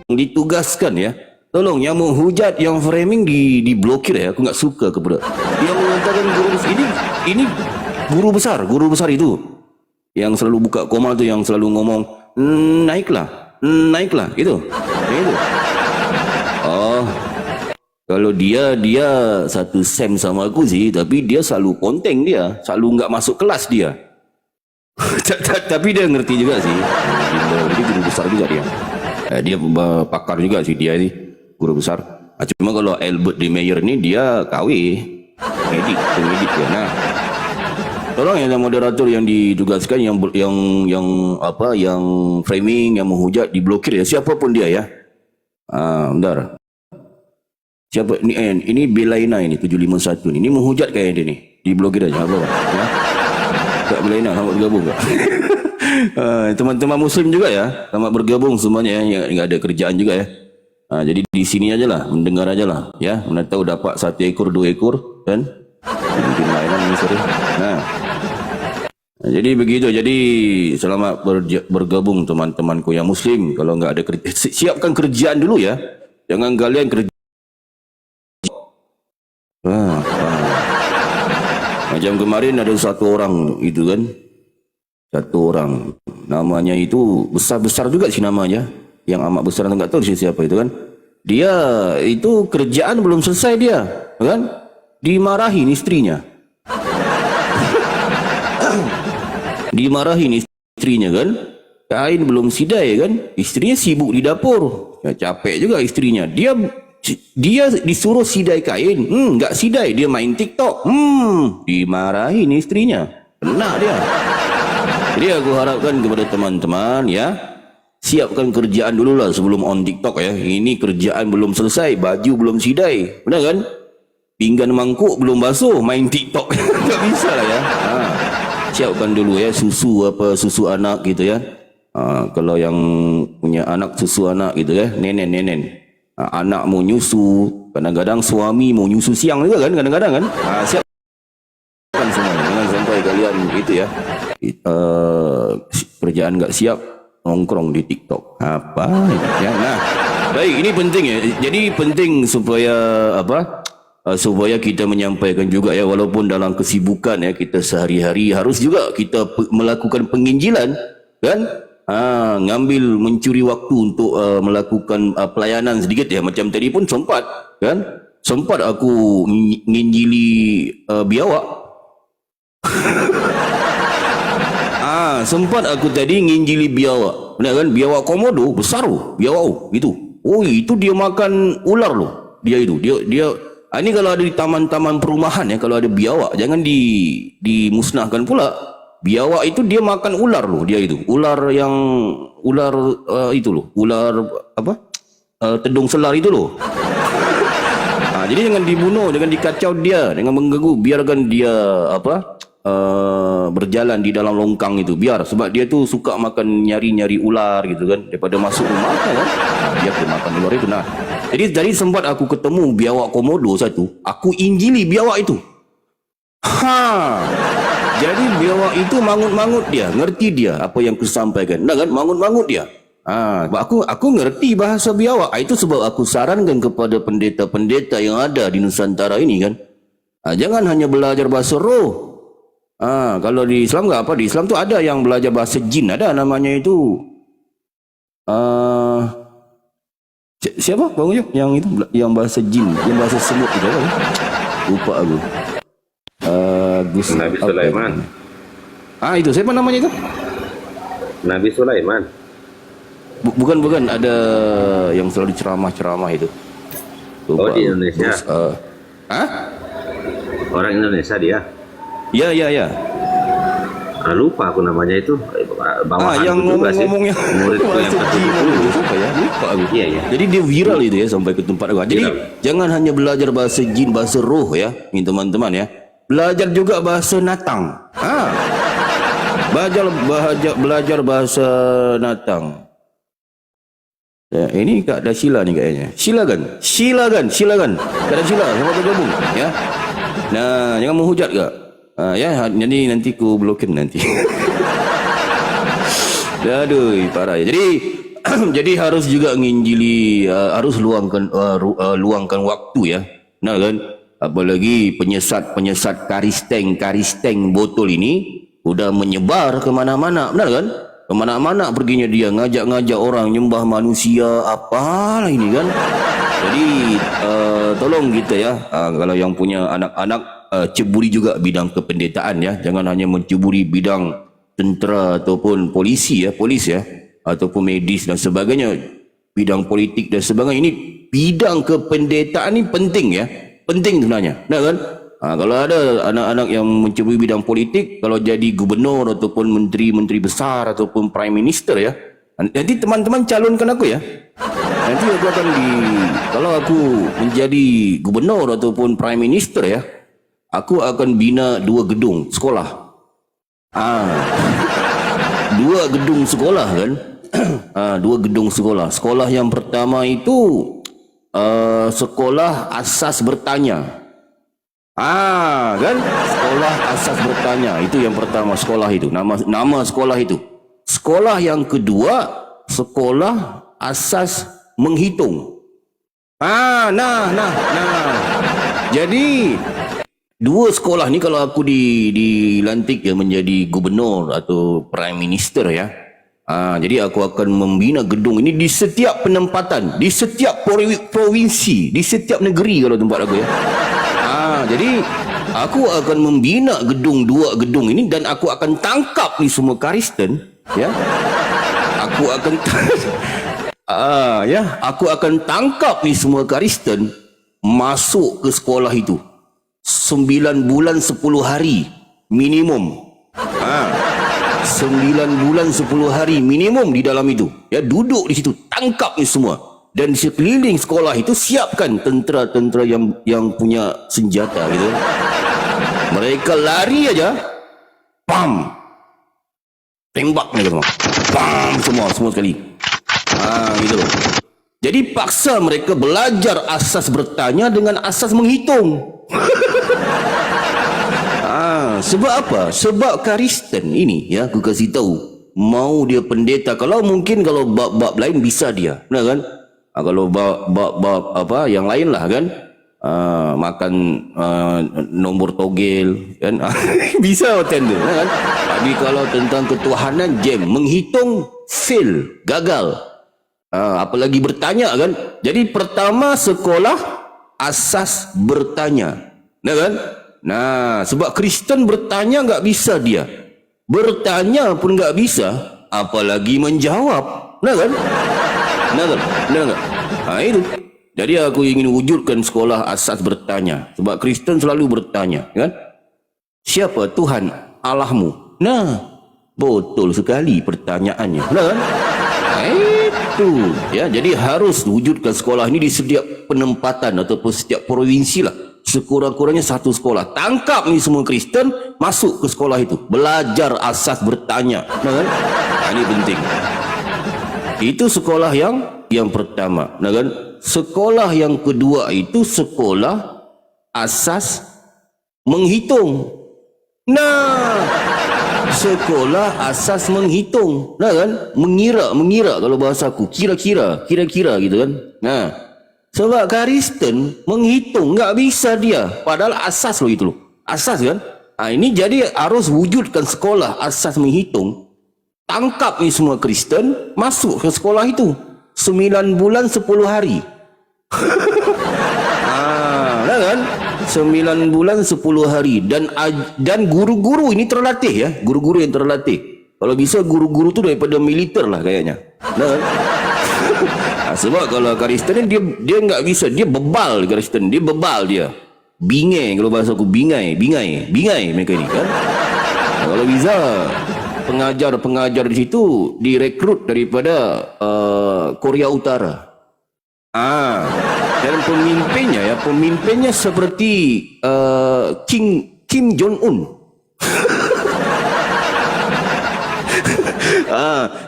ditugaskan ya. Tolong yang menghujat, yang framing diblokir ya. Aku nggak suka kepada yang mengatakan guru besar ini guru besar itu yang selalu buka komal tu, yang selalu ngomong naiklah itu. Oh, kalau dia satu sem sama aku sih, tapi dia selalu konteng, dia selalu nggak masuk kelas dia. Tapi dia ngerti juga sih. Dia guru besar juga dia. Dia pakar juga sih dia ini, guru besar. Cuma kalau Albert D. Mayer ni dia KW, pengedit dia. Nah, tolong yang moderator yang ditugaskan yang framing, yang menghujat diblokir ya, siapapun dia ya. Bentar. Siapa ini Belaina ini 751 ini menghujat kayak dia ni. Diblokir aja apa ya. Tak Belaina selamat bergabung tak? Teman-teman muslim juga ya, selamat bergabung semuanya ya, yang ada kerjaan juga ya. Jadi di sini ajalah, mendengar ajalah ya. Mana tahu dapat 1 ekor 2 ekor kan. Mungkin lain ni sorry. Jadi begitu. Jadi selamat bergabung teman-temanku yang muslim. Kalau enggak ada kerja, siapkan kerjaan dulu ya. Jangan kalian kerja. Macam kemarin ada satu orang itu kan. Satu orang namanya itu besar-besar juga sih namanya. Yang amat besar, enggak tahu siapa itu kan. Dia itu kerjaan belum selesai dia, kan? Dimarahin istrinya. Dimarahin istrinya kan. Kain belum sidai kan. Istrinya sibuk di dapur. Ya, capek juga istrinya. Dia disuruh sidai kain. Enggak sidai, dia main TikTok. Dimarahin istrinya. Kena dia. Jadi aku harapkan kepada teman-teman ya, siapkan kerjaan dulu lah sebelum on TikTok ya. Ini kerjaan belum selesai, baju belum sidai, benar kan? Pinggan mangkuk belum basuh, main TikTok. Tak bisa lah ya. Siapkan dulu ya susu anak gitu ya. Kalau yang punya anak, susu anak gitu ya, nenen. Anak mau nyusu, kadang-kadang suami mau nyusu siang juga kan, kadang-kadang kan. Siapkan semua, jangan sampai kalian gitu ya. Kerjaan nggak siap, nongkrong di TikTok apa ya. Nah, baik, ini penting ya. Jadi penting supaya supaya kita menyampaikan juga ya, walaupun dalam kesibukan ya kita sehari-hari, harus juga kita melakukan penginjilan kan. Ngambil mencuri waktu untuk melakukan pelayanan sedikit ya. Macam tadi pun sempat aku nginjili biawak. Sempat aku tadi nginjili biawak. Benar kan? Biawak komodo besar loh, biawak gitu. Oh, itu dia makan ular loh. Dia ini kalau ada di taman-taman perumahan ya, kalau ada biawak jangan dimusnahkan pula. Biawak itu dia makan ular loh, dia itu. Ular itu loh. Ular tedung selar itu loh. Jadi jangan dibunuh, jangan dikacau dia, jangan mengganggu, biarkan dia berjalan di dalam longkang itu, biar, sebab dia tuh suka makan, nyari ular gitu kan, daripada masuk rumah kan, dia pun makan ular itu. Nah, jadi sempat aku ketemu biawak komodo satu, aku injili biawak itu. Jadi biawak itu mangut-mangut dia, ngerti dia apa yang kusampaikan. Nah kan, mangut-mangut dia. Aku ngerti bahasa biawak. Itu sebab aku sarankan kepada pendeta-pendeta yang ada di Nusantara ini kan. Jangan hanya belajar bahasa roh. Kalau di Islam enggak apa, di Islam tu ada yang belajar bahasa jin, ada namanya itu siapa Bang Ujo yang itu, yang bahasa jin, yang bahasa semut itu apa? Lupa aku. Nabi Sulaiman. Itu siapa namanya itu? Nabi Sulaiman. Bukan, ada yang selalu ceramah itu. Lupa. Oh, di Indonesia. Orang Indonesia dia. Ya. Lupa aku namanya itu. Yang ngomong-ngomongnya muridku yang siapa ya? Lupa aku. Iya. Jadi dia viral itu ya sampai ke tempat aku. Jadi jangan hanya belajar bahasa jin, bahasa roh ya, ini teman-teman ya. Belajar juga bahasa natang. Belajar bahasa natang. Ya, ini Kak Dasila nih kayaknya. Silakan. Kak Dasila, selamat bergabung ya. Nah, jangan menghujat Kak. Ya, jadi nanti ku blokir nanti. Aduh, parah ya. Jadi jadi harus juga nginjili, harus luangkan waktu ya. Nah kan, apalagi penyesat karisteng botol ini udah menyebar kemana-mana, benar kan? Kemana-mana perginya dia, ngajak-ngajak orang nyembah manusia, apalah ini kan. Jadi tolong kita ya, kalau yang punya anak-anak, ceburi juga bidang kependetaan ya. Jangan hanya menceburi bidang tentera ataupun polis ya, ataupun medis dan sebagainya, bidang politik dan sebagainya. Ini bidang kependetaan ini penting ya, penting sebenarnya. Nah kan, kalau ada anak-anak yang menceburi bidang politik, kalau jadi gubernur ataupun menteri besar ataupun prime minister ya, nanti teman-teman calonkan aku ya. Nanti aku akan kalau aku menjadi gubernur ataupun prime minister ya, aku akan bina 2 gedung sekolah. 2 gedung sekolah kan. 2 gedung sekolah. Sekolah yang pertama itu sekolah asas bertanya. Kan? Sekolah asas bertanya. Itu yang pertama, sekolah itu. Nama sekolah itu. Sekolah yang kedua, sekolah asas menghitung. Jadi 2 sekolah ni kalau aku dilantik ya menjadi gubernur atau prime minister ya. Jadi aku akan membina gedung ini di setiap penempatan, di setiap provinsi, di setiap negeri kalau tempat aku ya. Jadi aku akan membina 2 gedung ini dan aku akan tangkap ni semua Kristen ya. Aku akan tangkap ni semua Kristen masuk ke sekolah itu. 9 bulan 10 hari minimum. 9 bulan 10 hari minimum di dalam itu. Ya, duduk di situ, tangkap ni semua. Dan di sekeliling sekolah itu siapkan tentera-tentera yang punya senjata gitu. Mereka lari aja, pam, tembak mereka semua, pam, semua sekali. Gitu. Jadi paksa mereka belajar asas bertanya dengan asas menghitung. Sebab apa? Sebab Kristen ini ya, aku kasih tahu, mau dia pendeta, kalau bab-bab lain bisa dia, benar kan? Kalau bab apa yang lain lah kan, makan nombor togel kan, bisa tender kan. Tapi kalau tentang ketuhanan, jam, menghitung, fail, gagal. Apalagi bertanya kan. Jadi pertama sekolah asas bertanya, nah kan? Nah, sebab Kristen bertanya enggak bisa dia. Bertanya pun enggak bisa, apalagi menjawab. Nah kan? Nah, itu. Jadi aku ingin wujudkan sekolah asas bertanya. Sebab Kristen selalu bertanya, kan? Siapa Tuhan Allahmu? Nah, betul sekali pertanyaannya. Nah kan? Itu. Ya, jadi harus wujudkan sekolah ini di setiap penempatan ataupun setiap provinsi lah. Sekurang-kurangnya 1 sekolah. Tangkap ni semua Kristen, masuk ke sekolah itu. Belajar asas bertanya. Nah kan? Ini penting. Itu sekolah yang pertama. Nah kan? Sekolah yang kedua itu sekolah asas menghitung. Nah, sekolah asas menghitung. Nah kan? Mengira kalau bahasaku. Kira-kira gitu kan. Nah, sebab Kristen menghitung enggak bisa dia, padahal asas loh itu loh. Asas kan? Ini jadi harus wujudkan sekolah asas menghitung. Tangkap ni semua Kristen, masuk ke sekolah itu. 9 bulan 10 hari. Nah kan? 9 bulan 10 hari dan guru-guru ini terlatih ya, guru-guru yang terlatih. Kalau bisa guru-guru tu daripada militer lah kayaknya. Nah kan? Sebab kalau Kristen dia enggak bisa, dia bebal. Kristen dia bebal, dia bingai, kalau bahasa aku bingai mereka ni kan. Kalau bisa pengajar di situ direkrut daripada Korea Utara. Dan pemimpinnya seperti Kim Jong Un.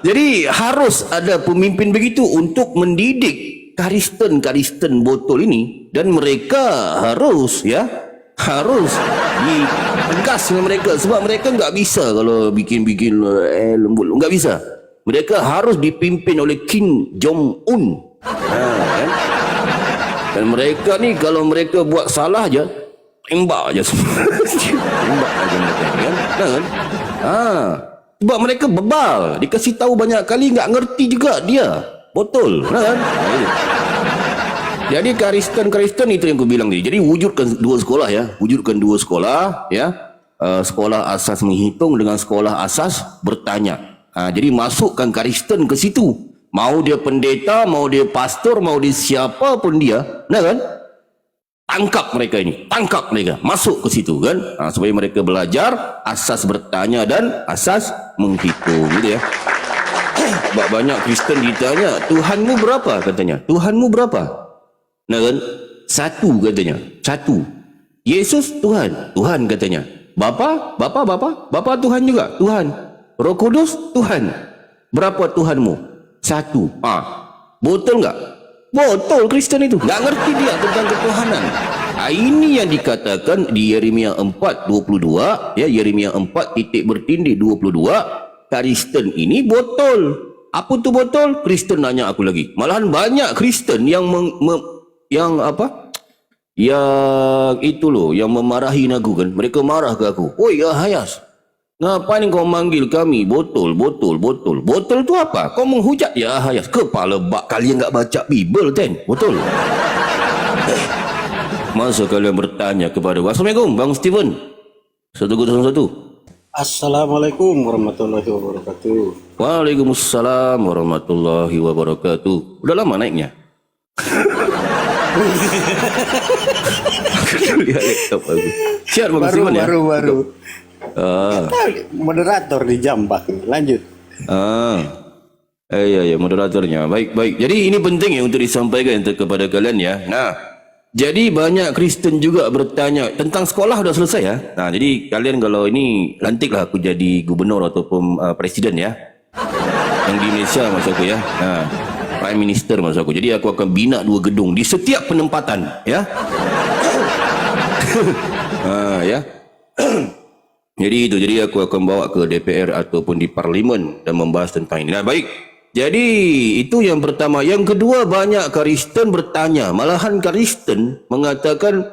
Jadi harus ada pemimpin begitu untuk mendidik Kristen botol ini, dan mereka harus ditegas dengan mereka, sebab mereka enggak bisa kalau bikin lembut, enggak bisa. Mereka harus dipimpin oleh Kim Jong Un. Kan? Dan mereka ni kalau mereka buat salah aja, tembak aja semua. Tembak aja mereka kan. Kan? Sebab mereka bebal, dikasih tahu banyak kali enggak ngerti juga dia. Betul, kan? Jadi Kristen itu yang aku bilang tadi. Jadi wujudkan dua sekolah ya. Wujudkan dua sekolah ya. Sekolah asas menghitung dengan sekolah asas bertanya. Jadi masukkan Kristen ke situ. Mau dia pendeta, mau dia pastor, mau dia siapa pun dia, nah kan? Tangkap mereka ini, tangkap mereka, masuk ke situ kan? Supaya mereka belajar asas bertanya dan asas menghitung, gitu ya. Sebab banyak Kristen ditanya, Tuhanmu berapa katanya? Tuhanmu berapa? Nah kan? Satu katanya, satu. Yesus Tuhan, Tuhan katanya. Bapa Tuhan juga, Tuhan. Roh Kudus Tuhan. Berapa Tuhanmu? Satu. Betul enggak? Betul Kristen itu. Enggak ngerti dia tentang ketuhanan. Ini yang dikatakan di Yeremia 4:22, ya, Yeremia 4 titik bertindih 22, Kristen ini botol. Apa tu botol? Kristen nanya aku lagi. Malahan banyak Kristen yang yang itu loh, yang memarahi aku kan. Mereka marah ke aku. Oi Ahayas, ngapain kau manggil kami botol? Botol tu apa? Kau menghujat ya Ahayas. Kepala bak, kalian enggak baca Bible kan? Betul. Masa kalian bertanya kepada Assalamualaikum Bang Steven 101. Assalamualaikum warahmatullahi wabarakatuh. Waalaikumsalam warahmatullahi wabarakatuh. Udah lama naiknya? Lihat laptop aku. Siap Bang Steven ya? Baru. Moderator di Jambak. Lanjut. Ya moderatornya. Baik. Jadi ini penting ya untuk disampaikan kepada kalian ya. Nah, jadi banyak Kristen juga bertanya tentang sekolah sudah selesai ya. Nah, jadi kalian kalau ini lantiklah aku jadi gubernur ataupun presiden ya. Yang di Malaysia maksud aku ya. Nah, Prime Minister maksud aku. Jadi aku akan bina 2 gedung di setiap penempatan ya. Ya. Jadi aku akan bawa ke DPR ataupun di Parlimen dan membahas tentang ini. Nah, baik. Jadi itu yang pertama. Yang kedua, banyak Kristen bertanya. Malahan Kristen mengatakan,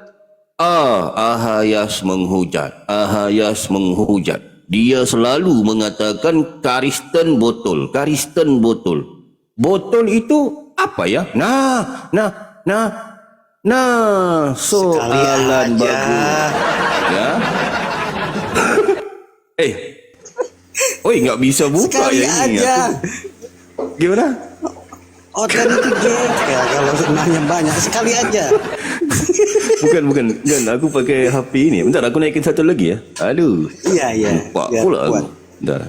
Ahayas menghujat. Ahayas menghujat. Dia selalu mengatakan Kristen botol. Kristen botol. Botol itu apa ya? Nah, soalan bagus. Ya. Oi, nggak bisa buka Sekali ya ini. aja. Gimana? Oten itu ya kalau nanya banyak sekali aja. Bukan. Aku pakai HP ini. Bentar, aku naikin satu lagi ya. Aduh. Iya. Lupa pula aku. Bentar.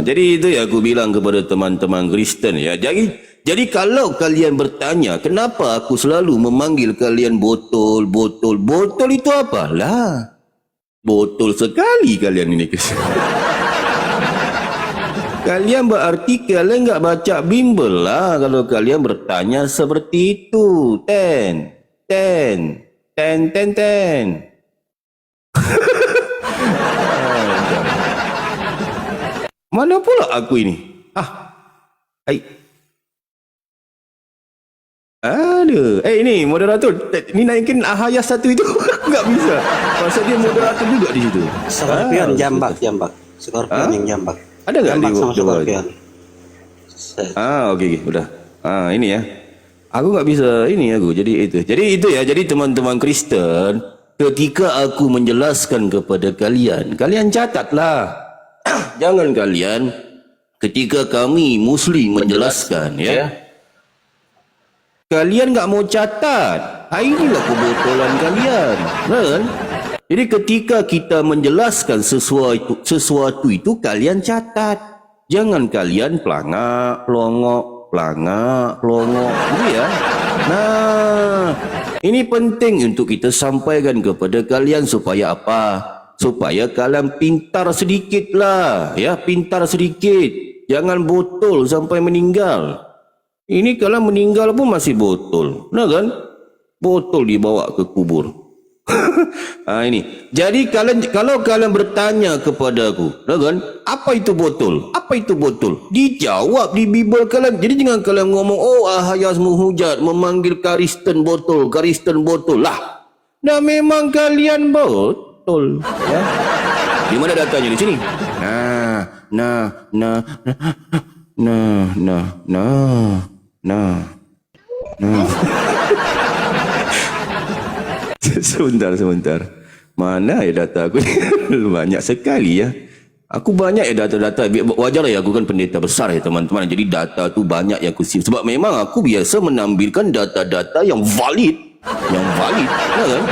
Jadi itu ya aku bilang kepada teman-teman Kristen ya. Jadi kalau kalian bertanya, kenapa aku selalu memanggil kalian botol? Botol itu apa? Lah. Botol sekali kalian ini. Kalian berarti kalian enggak baca Bimbel lah kalau kalian bertanya seperti itu. Ten. Mana pula aku ini? Aduh. Ini moderator. Ini naikin Ahayas satu itu. Enggak bisa. Pasal dia moderator juga di situ. Scorpion Jambak. Scorpion yang Jambak. Ada enggak di sama Scorpion? Oke, udah. Ini ya. Aku enggak bisa ini aku. Jadi itu ya. Jadi teman-teman Kristen, ketika aku menjelaskan kepada kalian catatlah. Jangan kalian ketika kami Muslim menjelaskan ya. Kalian enggak mau catat. Inilah kebotolan kalian. Kan? Jadi ketika kita menjelaskan sesuatu itu kalian catat. Jangan kalian pelangak, pelongok, gitu ya. Nah, ini penting untuk kita sampaikan kepada kalian supaya apa? Supaya kalian pintar sedikit lah, ya, pintar sedikit. Jangan botol sampai meninggal. Ini kalau meninggal pun masih botol. Nah kan? Botol dibawa ke kubur. Ini. Jadi kalau kalian bertanya kepada aku, kan? Apa itu botol? Apa itu botol? Dijawab di Bible kalian. Jadi jangan kalian ngomong, oh Ahayas menghujat, memanggil Kristen botol, Kristen botol. Lah, dah memang kalian botol. Ya. Di mana datanya di sini? Nah. Sebentar. Mana ya data aku? Banyak sekali ya. Aku banyak ya data-data. Wajar ya, aku kan pendeta besar ya teman-teman. Jadi data tu banyak yang aku simpan. Sebab memang aku biasa menampilkan data-data yang valid. Yang valid, ya kan?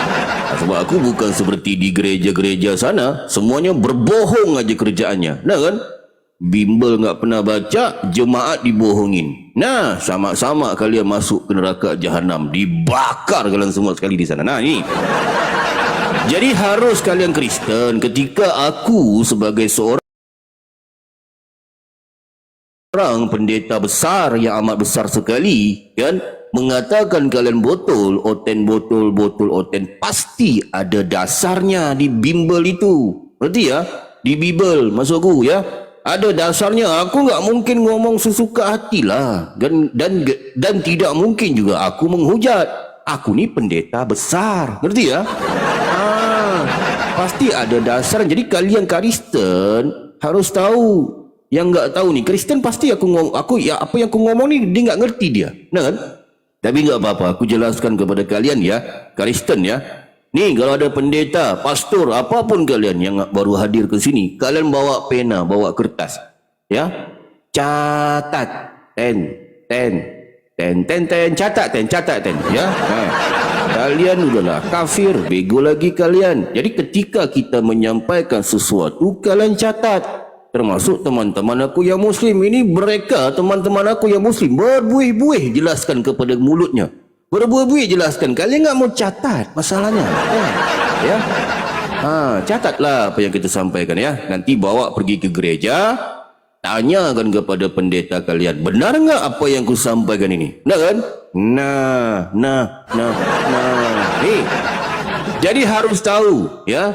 Sebab aku bukan seperti di gereja-gereja sana. Semuanya berbohong aja kerjaannya. Nah kan? Bimbel enggak pernah baca, jemaat dibohongin. Nah, sama-sama kalian masuk ke neraka jahanam, dibakar kalian semua sekali di sana. Nah, ini. Jadi harus kalian Kristen ketika aku sebagai seorang pendeta besar yang amat besar sekali, kan, mengatakan kalian botol, oten, pasti ada dasarnya di bimbel itu. Berarti ya, di Bible maksudku ya. Ada dasarnya. Aku nggak mungkin ngomong sesuka hati lah. Dan tidak mungkin juga aku menghujat. Aku ni pendeta besar. Ngerti ya? Pasti ada dasar. Jadi kalian Kristen harus tahu. Yang nggak tahu nih, Kristen pasti apa yang aku ngomong ni dia nggak ngerti dia. Nah kan? Tapi nggak apa-apa. Aku jelaskan kepada kalian ya, Kristen ya. Nih, kalau ada pendeta, pastor, apapun kalian yang baru hadir ke sini, kalian bawa pena, bawa kertas. Ya. Catat. Catat. Ya. Kalian udahlah kafir, bego lagi kalian. Jadi ketika kita menyampaikan sesuatu, kalian catat. Termasuk teman-teman aku yang muslim. Ini mereka, teman-teman aku yang muslim, berbuih-buih jelaskan kepada mulutnya. Berbuih-buih jelaskan. Kalian enggak mau catat masalahnya. Ya. Catatlah apa yang kita sampaikan ya. Nanti bawa pergi ke gereja, tanyakan kepada pendeta kalian, benar enggak apa yang ku sampaikan ini? Nah kan? Nah. Jadi harus tahu ya.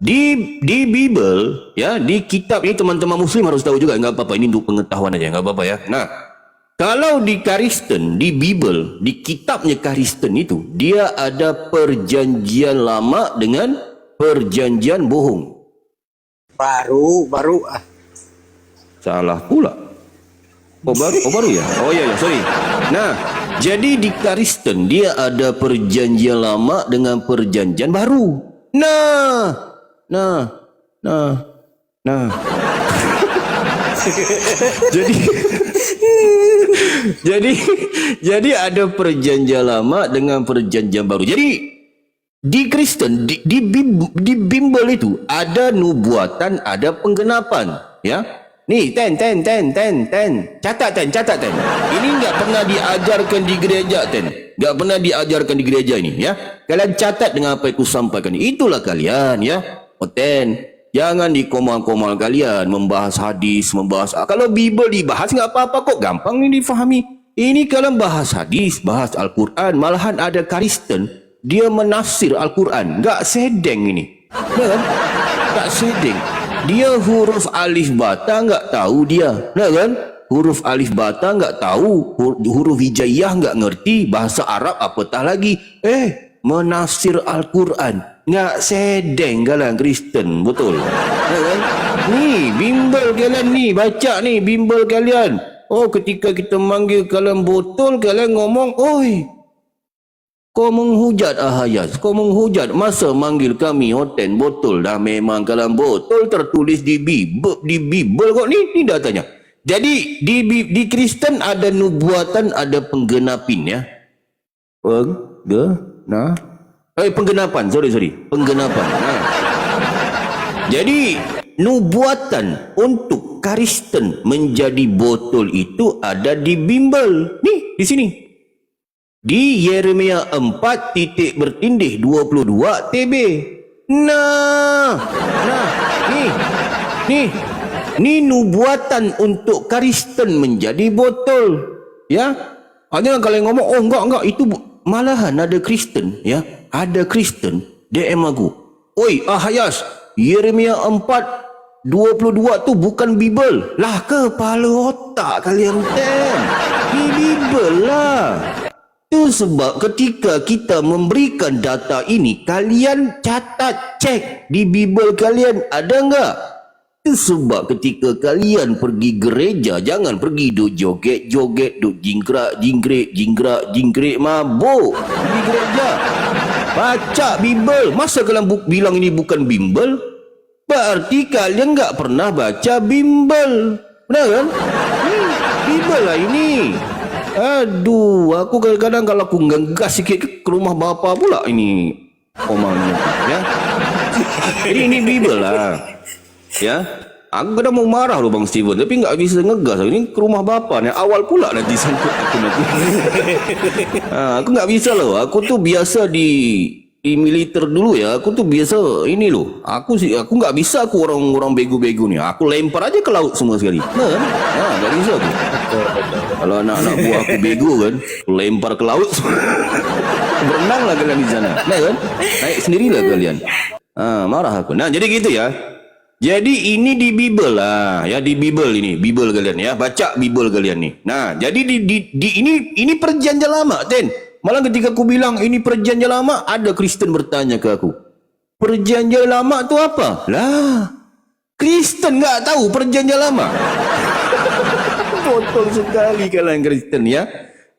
Di Bible ya, di kitab ini teman-teman muslim harus tahu juga, enggak apa-apa, ini untuk pengetahuan aja, enggak apa-apa ya. Nah, kalau di Kristen, di Bible, di kitabnya Kristen itu, dia ada perjanjian lama dengan perjanjian bohong. Baru. Salah pula. Oh baru ya? Oh ya, sorry. Nah, jadi di Kristen dia ada perjanjian lama dengan perjanjian baru. Nah. Jadi ada perjanjian lama dengan perjanjian baru. Jadi di Kristen, di Bimbel itu ada nubuatan, ada penggenapan, ya. Nih, catat. Ini enggak pernah diajarkan di gereja, enggak pernah diajarkan di gereja ini, ya. Kalian catat dengan apa yang aku sampaikan. Itulah kalian, ya. Jangan dikomal-komal kalian membahas hadis, kalau Bible dibahas enggak apa-apa kok, gampang ini difahami. Ini kalian bahas hadis, bahas Al-Quran, malahan ada Kristen dia menafsir Al-Quran, enggak sedeng ini. Ya kan? Enggak sedeng. Dia huruf alif bata enggak tahu dia. Ya kan? Huruf alif bata enggak tahu, huruf hijaiyah enggak ngerti, bahasa Arab apatah lagi. Menafsir Al-Quran. Nggak sedeng kalian Kristen, betul. Ya kan? Nih, bimbel kalian nih, baca nih bimbel kalian. Oh, ketika kita manggil kalian botol, kalian ngomong, oi, kau menghujat Ahayas, kau menghujat. Masa manggil kami hoten botol? Dah memang kalian botol, tertulis di Bible kok. Ni datanya. Jadi di Kristen ada nubuatan, ada penggenapin ya. Penggenapan, sorry. Penggenapan. Jadi, nubuatan untuk Kristen menjadi botol itu ada di Bimbel. Nih, di sini. Di Yeremia 4:22 TB. Nih nubuatan untuk Kristen menjadi botol. Ya. Hanya kalian ngomong, oh enggak, itu malahan ada Kristen, ya. Ada Kristen DM aku. Oi, Hayas, Yeremia 4:22 tu bukan Bible. Lah, kepala otak kalian ten. Ni Bible lah. Tu sebab ketika kita memberikan data ini, kalian catat, cek di Bible kalian ada enggak? Itu sebab ketika kalian pergi gereja, jangan pergi duk joget-joget, duk jingkrak-jingkrik mabuk di gereja. Baca Bible. Masa kalian bilang ini bukan Bible, berarti kalian enggak pernah baca Bible. Benar kan? Bible lah ini. Aduh, aku kadang-kadang kalau aku ngegas sikit ke rumah bapa pula ini omangnya, ya. Jadi ini Bible lah, ya. Aku kadang mau marah loh Bang Steven, tapi nggak bisa ngegas. Ini ke rumah bapa nih, awal pula nanti sangkut aku nanti. Aku nggak bisa loh. Aku tuh biasa di militer dulu ya. Aku tuh biasa ini loh. Aku nggak bisa aku orang bego-bego nih. Aku lempar aja ke laut semua sekali. Nggak bisa aku. Kalau anak-anak buah aku bego kan, lempar ke laut. Berenang lah kalian di sana. Nah kan? Naik sendirilah kalian. Marah aku. Nah, jadi gitu ya. Jadi ini di Bible lah, ya, di Bible ini, Bible kalian ya, baca Bible kalian nih. Nah, jadi ini perjanjian lama, Ten. Malah ketika aku bilang ini perjanjian lama, ada Kristen bertanya ke aku, perjanjian lama tu apa? Lah, Kristen nggak tahu perjanjian lama. Botol sekali kalian Kristen ya.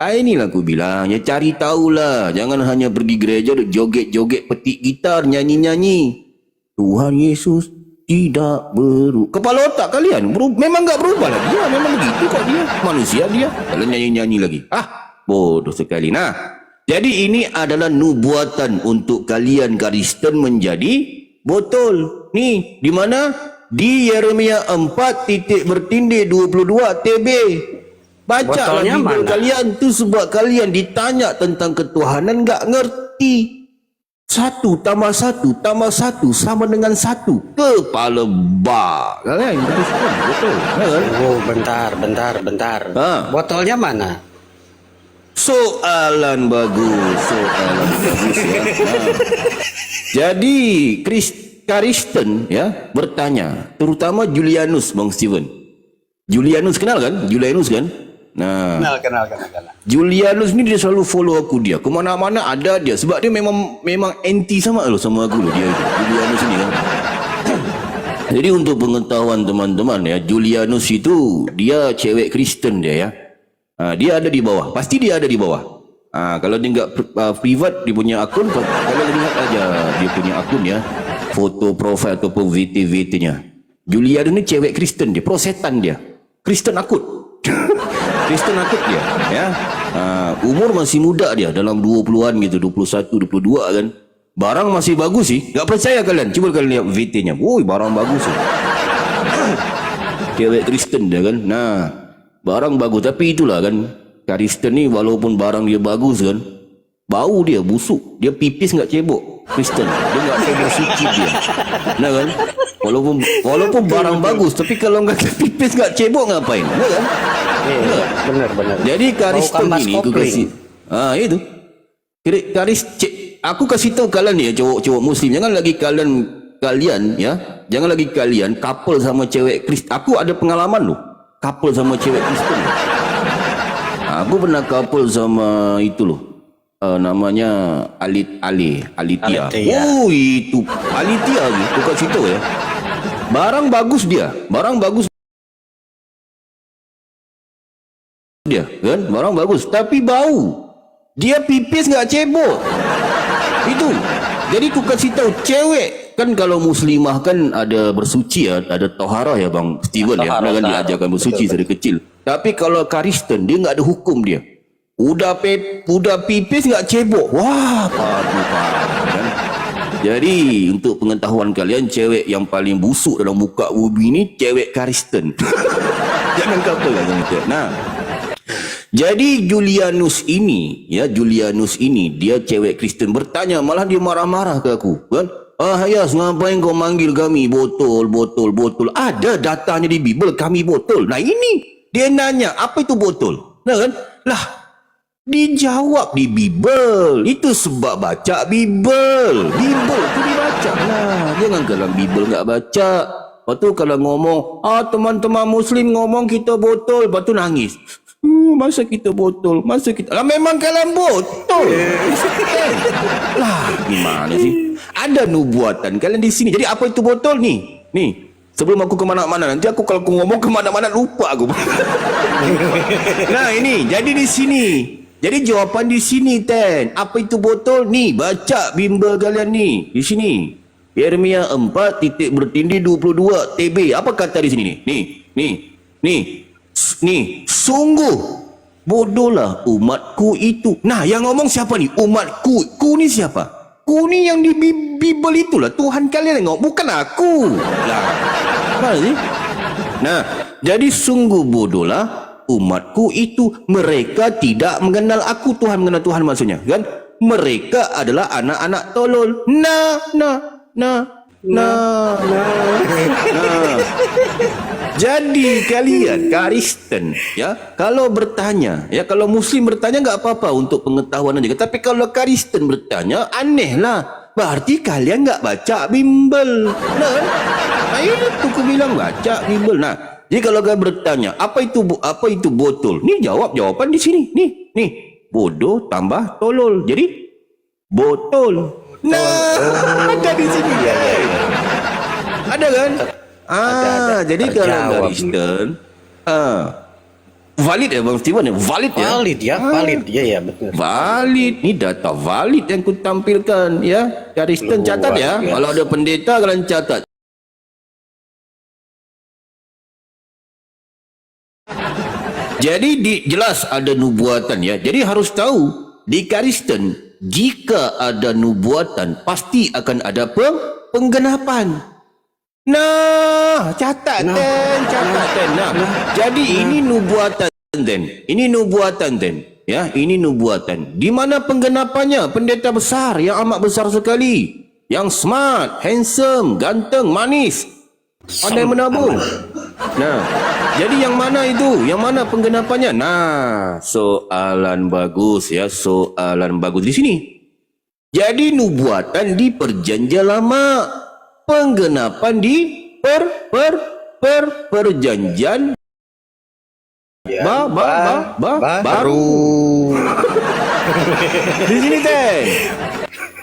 Inilah aku bilang, ya cari tahulah, jangan hanya pergi gereja joget-joget, petik gitar, nyanyi-nyanyi. Tuhan Yesus tidak berubah. Kepala otak kalian memang enggak berubah lah. Dia memang begitu kok dia. Manusia dia. Kalau nyanyi-nyanyi lagi. Bodoh sekali. Nah, jadi ini adalah nubuatan untuk kalian Kristen menjadi botol. Nih, di mana? Di Yeremia 4:22 TB. Baca lah Bible kalian tu sebab kalian ditanya tentang ketuhanan enggak ngerti. 1 tambah 1 tambah 1 sama dengan 1. Kepala bak. Kalian betul. Oh, bentar. Botolnya mana? Soalan bagus ya. Jadi Kristen ya bertanya, terutama Julianus, Bang Steven. Julianus kenal kan? Julianus kan? Nah, Kenal. Julianus ni dia selalu follow aku dia. Kemana-mana ada dia. Sebab dia memang anti sama aku loh dia itu. Julianus ini kan. Jadi untuk pengetahuan teman-teman ya, Julianus itu dia cewek Kristen dia ya. Dia ada di bawah. Pasti dia ada di bawah. Kalau dia enggak privat dia punya akun, kalian lihat aja dia punya akun ya. Foto profil ataupun VT-nya. Julianus ni cewek Kristen dia, prosetan dia. Kristen akut. Kristen akut dia ya. Umur masih muda dia, dalam 20-an gitu, 21, 22 kan. Barang masih bagus sih. Tak percaya kalian, cuba kalian lihat VT-nya. Woi, barang bagus sih. Cewek Kristen dia kan. Nah, barang bagus, tapi itulah kan, Kristen ni walaupun barang dia bagus kan, bau dia busuk. Dia pipis enggak cebok. Kristen, dia enggak cebok suci dia. Nah kan? Walaupun barang bagus, tapi kalau enggak pipis enggak cebok ngapain? Nah kan? Benar. Jadi Kristen ini aku kasih. Itu. Aku kasih tahu kalian ni ya, cowok-cowok muslim, jangan lagi kalian ya, jangan lagi kalian couple sama cewek Kristen. Aku ada pengalaman loh, couple sama cewek Kristen. Aku pernah couple sama itu loh. Namanya Alitia. Oh, itu Alitia lagi. Aku kasih tahu ya. Barang bagus dia kan, barang bagus, tapi bau. Dia pipis nggak cebok. Itu. Jadi aku kasih tahu cewek kan, kalau muslimah kan ada bersuci ya, ada toharah ya Bang Steven ya, kan diajarkan bersuci dari kecil. Tapi kalau Kristen dia nggak ada hukum dia. Udah pipis nggak cebok. Wah, padu kan. Jadi untuk pengetahuan kalian, cewek yang paling busuk dalam muka bumi ini cewek Kristen. Jangan couple lah gitu. Nah, jadi Julianus ini dia cewek Kristen bertanya, malah dia marah-marah ke aku kan. Hayas, ngapain kau manggil kami botol? Ada datanya di Bible kami botol. Nah ini dia nanya, apa itu botol? Nah kan? Lah, Dijawab di Bible. Itu sebab baca Bible. Bible tu dibaca lah. Jangan kalau Bible nggak baca. Lepas tu kalau ngomong, teman-teman Muslim ngomong kita botol. Lepas tu nangis. Masa kita botol? Masa kita... Lah memang kalian botol. Lah gimana sih? Ada nubuatan kalian di sini. Jadi apa itu botol ni? Ni. Sebelum aku ke mana-mana, nanti aku kalau aku ngomong ke mana-mana lupa aku. Nah ini, jadi di sini. Jadi jawapan di sini, Ten. Apa itu botol? Ni, baca bimbel kalian ni. Di sini. Yeremia 4 titik bertindih 22 TB. Apa kata di sini ni? Ni. Sungguh bodohlah umatku itu. Nah, yang ngomong siapa ni? Umatku. Ku ni siapa? Ku ni yang di Bible itulah. Tuhan kalian tengok. Bukan aku. Lah. Apa sih? Nah, jadi sungguh bodohlah umatku itu. Mereka tidak mengenal aku. Tuhan mengenal Tuhan maksudnya. Kan? Mereka adalah anak-anak tolol. Nah. Jadi kalian Kristen ya, kalau bertanya ya, kalau Muslim bertanya nggak apa-apa untuk pengetahuan aja. Tapi kalau Kristen bertanya aneh lah. Berarti kalian nggak baca Bimbel. Nah, itu aku bilang baca Bimbel. Nah, jadi kalau kalian bertanya apa itu botol? Nih jawaban di sini. Nih bodoh tambah tolol. Jadi botol. Nah, ada di sini ya. Ada kan? Ada. Jadi kalau Kristen, valid ya Bang Steven ya? Valid ya? Valid ya betul. Valid. Ini data valid yang ku tampilkan ya. Kristen catat ya. Kalau ada pendeta kalian catat. Jadi jelas ada nubuatan ya. Jadi harus tahu di Kristen jika ada nubuatan pasti akan ada penggenapan. Nah, catat ten. Nah, jadi ini nubuatan ten. Ya, ini nubuatan. Di mana penggenapannya? Pendeta besar yang amat besar sekali, yang smart, handsome, ganteng, manis, pandai menabung. Nah, jadi yang mana itu? Yang mana penggenapannya? Nah, soalan bagus ya, soalan bagus di sini. Jadi nubuatan di Perjanjian Lama, penggenapan di perjanjian baru. Di sini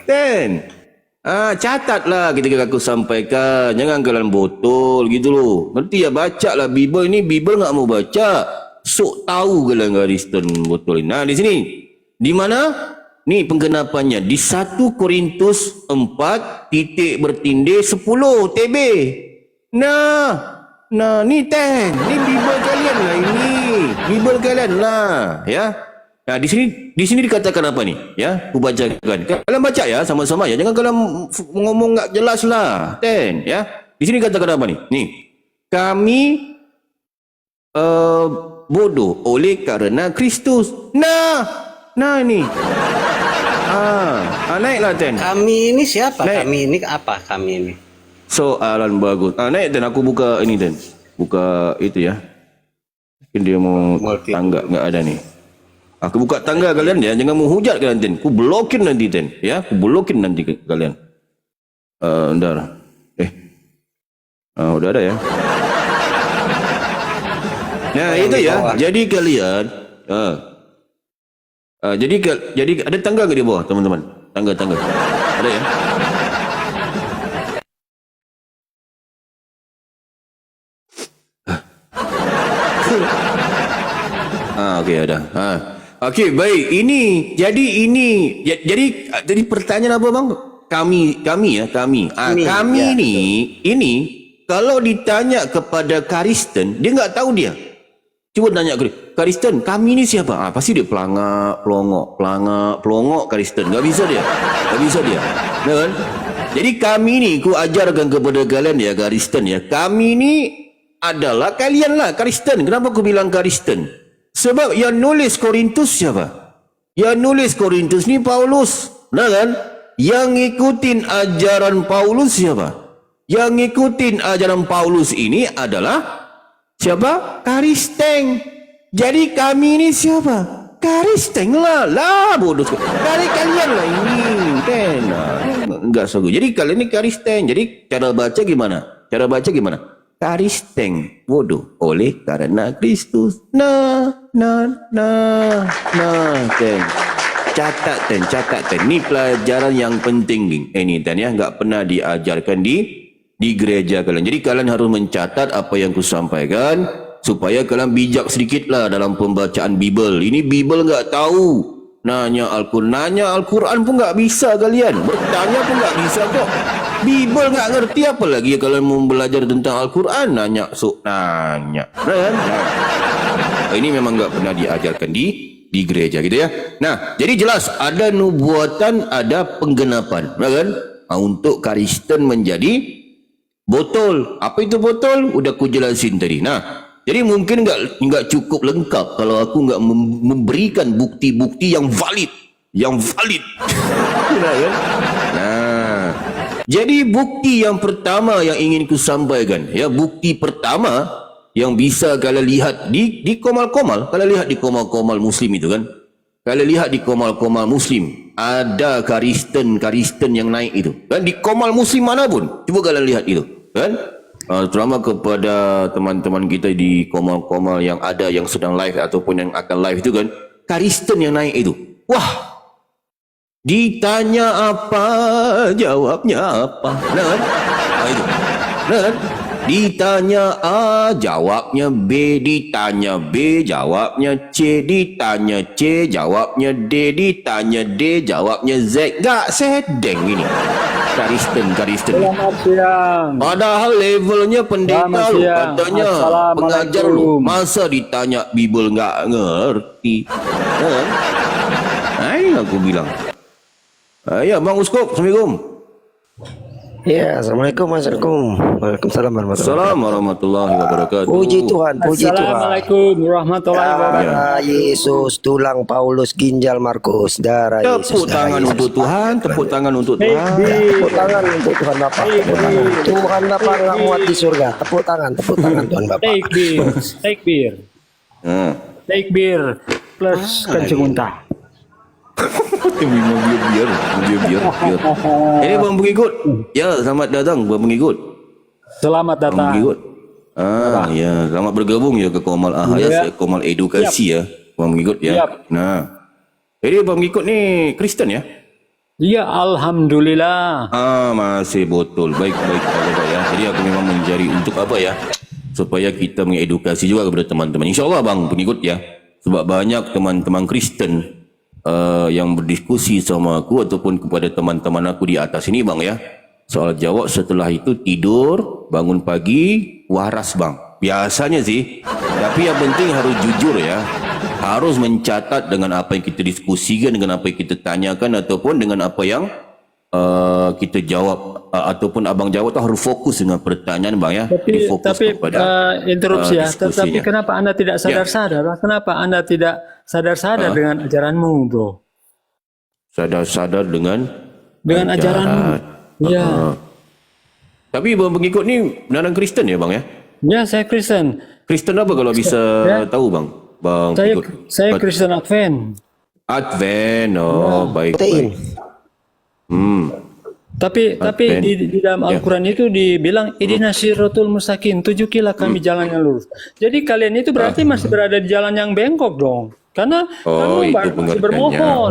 ten. Catatlah ketika aku sampaikan. Jangan kalian botol gitu loh. Nanti ya baca lah Bible ini. Bible nggak mau baca. Sok tahu kalian Kristen botol ini. Nah di sini. Di mana? Nih penggenapannya di 1 Korintus 4 titik bertindih 10 TB. Nah ni ten. Ni Bible kalian lah ini. Bible kalian lah ya. Nah di sini dikatakan apa nih? Ya, aku bacakan. Kalian baca ya sama-sama ya. Jangan kalian ngomong nggak jelas lah. Ten ya. Di sini dikatakan apa nih? Nih. Kami bodoh oleh karena Kristus. Nah ini. Naiklah ten. Kami ini siapa? Naik. Kami ini apa? Kami ini. Soalan bagus. Naik ten. Aku buka ini ten. Buka itu ya. Mungkin dia mau tangga nggak ada nih. Aku buka tangga kalian ya. Jangan menghujat kalian ten. Aku blokin nanti ten. Ya. Aku blokin nanti kalian. Bentar. Udah ada ya. Nah itu ya. Jadi kalian. Jadi ada tangga ke di bawah teman-teman? Tangga. Ada ya? Okey ada. Okey baik. Jadi pertanyaan apa bang? Kami ya. Kami ini kalau ditanya kepada Kristen dia nggak tahu dia. Cuba tanya Kristen, kami ini siapa? Pasti dia pelongok Kristen. Gak bisa dia. Nah, kan? Jadi kami ini ku ajarkan kepada kalian ya Kristen ya. Kami ini adalah kalian lah Kristen. Kenapa aku bilang Kristen? Sebab yang nulis Korintus siapa? Yang nulis Korintus ni Paulus. Nah kan? Yang ngikutin ajaran Paulus siapa? Yang ngikutin ajaran Paulus ini adalah siapa? Kristen. Jadi kami ini siapa? Karisteng lah bodoh sekali. Dari kalian lah ini kan. Enggak sanggup. Jadi kalian ini karisteng. Jadi cara baca gimana? Karisteng bodoh oleh karena Kristus. Ten. Catat ten. Ini pelajaran yang penting ini ten ya. Enggak pernah diajarkan di gereja kalian. Jadi kalian harus mencatat apa yang kusampaikan supaya kalian bijak sedikitlah dalam pembacaan Bible. Ini Bible enggak tahu. Nanya Al-Quran pun enggak bisa kalian. Bertanya pun enggak bisa kok. Bible enggak ngerti apa lagi kalau mau belajar tentang Al-Quran. Nanya. Kan? Ini memang enggak pernah diajarkan di gereja gitu ya. Nah, jadi jelas ada nubuatan, ada penggenapan, kan? Untuk Kristen menjadi botol. Apa itu botol? Udah ku jelasin tadi. Nah, jadi mungkin enggak cukup lengkap kalau aku enggak memberikan bukti-bukti yang valid. Kan? Nah, jadi bukti yang pertama yang ingin ku sampaikan, ya, bukti pertama yang bisa kalian lihat di komal-komal. Kalian lihat di komal-komal muslim itu kan. Kalian lihat di komal-komal muslim ada Kristen yang naik itu. Kan di komal muslim manapun. Coba kalian lihat itu, kan? Terutama kepada teman-teman kita di komal-komal yang ada yang sedang live ataupun yang akan live itu kan, Kristen yang naik itu. Wah. Ditanya apa, jawabnya apa. Nah kan? Itu. Nah kan? Ditanya A, jawabnya B, ditanya B, jawabnya C, ditanya C, jawabnya D, ditanya D, jawabnya Z. Gak sedeng ini. Kristen. Selamat siang. Padahal levelnya pendeta lu, katanya pengajar lu. Assalamualaikum. Masa ditanya Bible gak ngerti. Aku bilang. Ya, Bang Uskup, Assalamualaikum. Ya, Assalamualaikum. Waalaikumsalam Assalamualaikum warahmatullahi wabarakatuh. Puji Tuhan. Assalamualaikum warahmatullahi wabarakatuh. Darah Yesus, tulang Paulus, ginjal Markus, darah Yesus. Tepuk tangan untuk Tuhan, tepuk tangan untuk Tuhan. Tepuk tangan untuk Tuhan Bapa. Tuhan Bapa nggak muat di surga. Tepuk tangan Tuhan Bapa. Take beer plus kencing muntah. biar. Ini Bang Pengikut. Ya, selamat datang Bang Pengikut. Selamat Bang datang. Pengikut. Ya, selamat bergabung ya ke Komal Ahayas, Komal Edukasi ya, Bang Pengikut ya. Siap. Nah, jadi Bang Pengikut ni Kristen ya? Iya, alhamdulillah. Masih betul. Baik ya. Jadi aku memang mencari untuk apa ya? Supaya kita mengedukasi juga kepada teman-teman. InsyaAllah Bang Pengikut ya. Sebab banyak teman-teman Kristen yang berdiskusi sama aku ataupun kepada teman-teman aku di atas ini Bang ya. Soal jawab setelah itu tidur, bangun pagi, waras Bang. Biasanya sih. Tapi yang penting harus jujur ya. Harus mencatat dengan apa yang kita diskusikan, dengan apa yang kita tanyakan ataupun dengan apa yang kita jawab ataupun abang jawab tu harus fokus dengan pertanyaan Bang ya. Tapi interupsi ya. Tetapi kenapa Anda tidak sadar-sadar? Kenapa Anda tidak sadar-sadar dengan ajaranmu, bro? Sadar-sadar dengan ajaranmu. Ya. Tapi Bang Pengikut ni benaran Kristen ya Bang ya? Ya, saya Kristen. Kristen apa kalau bisa tahu Bang? Bang Pengikut. Saya Kristen Advent. Advent. Baik. Tapi di dalam Al-Quran itu dibilang ihdinas siratal mustaqim, tunjukilah kami jalan yang lurus. Jadi kalian itu berarti masih berada di jalan yang bengkok dong. Karena kamu masih bermohon.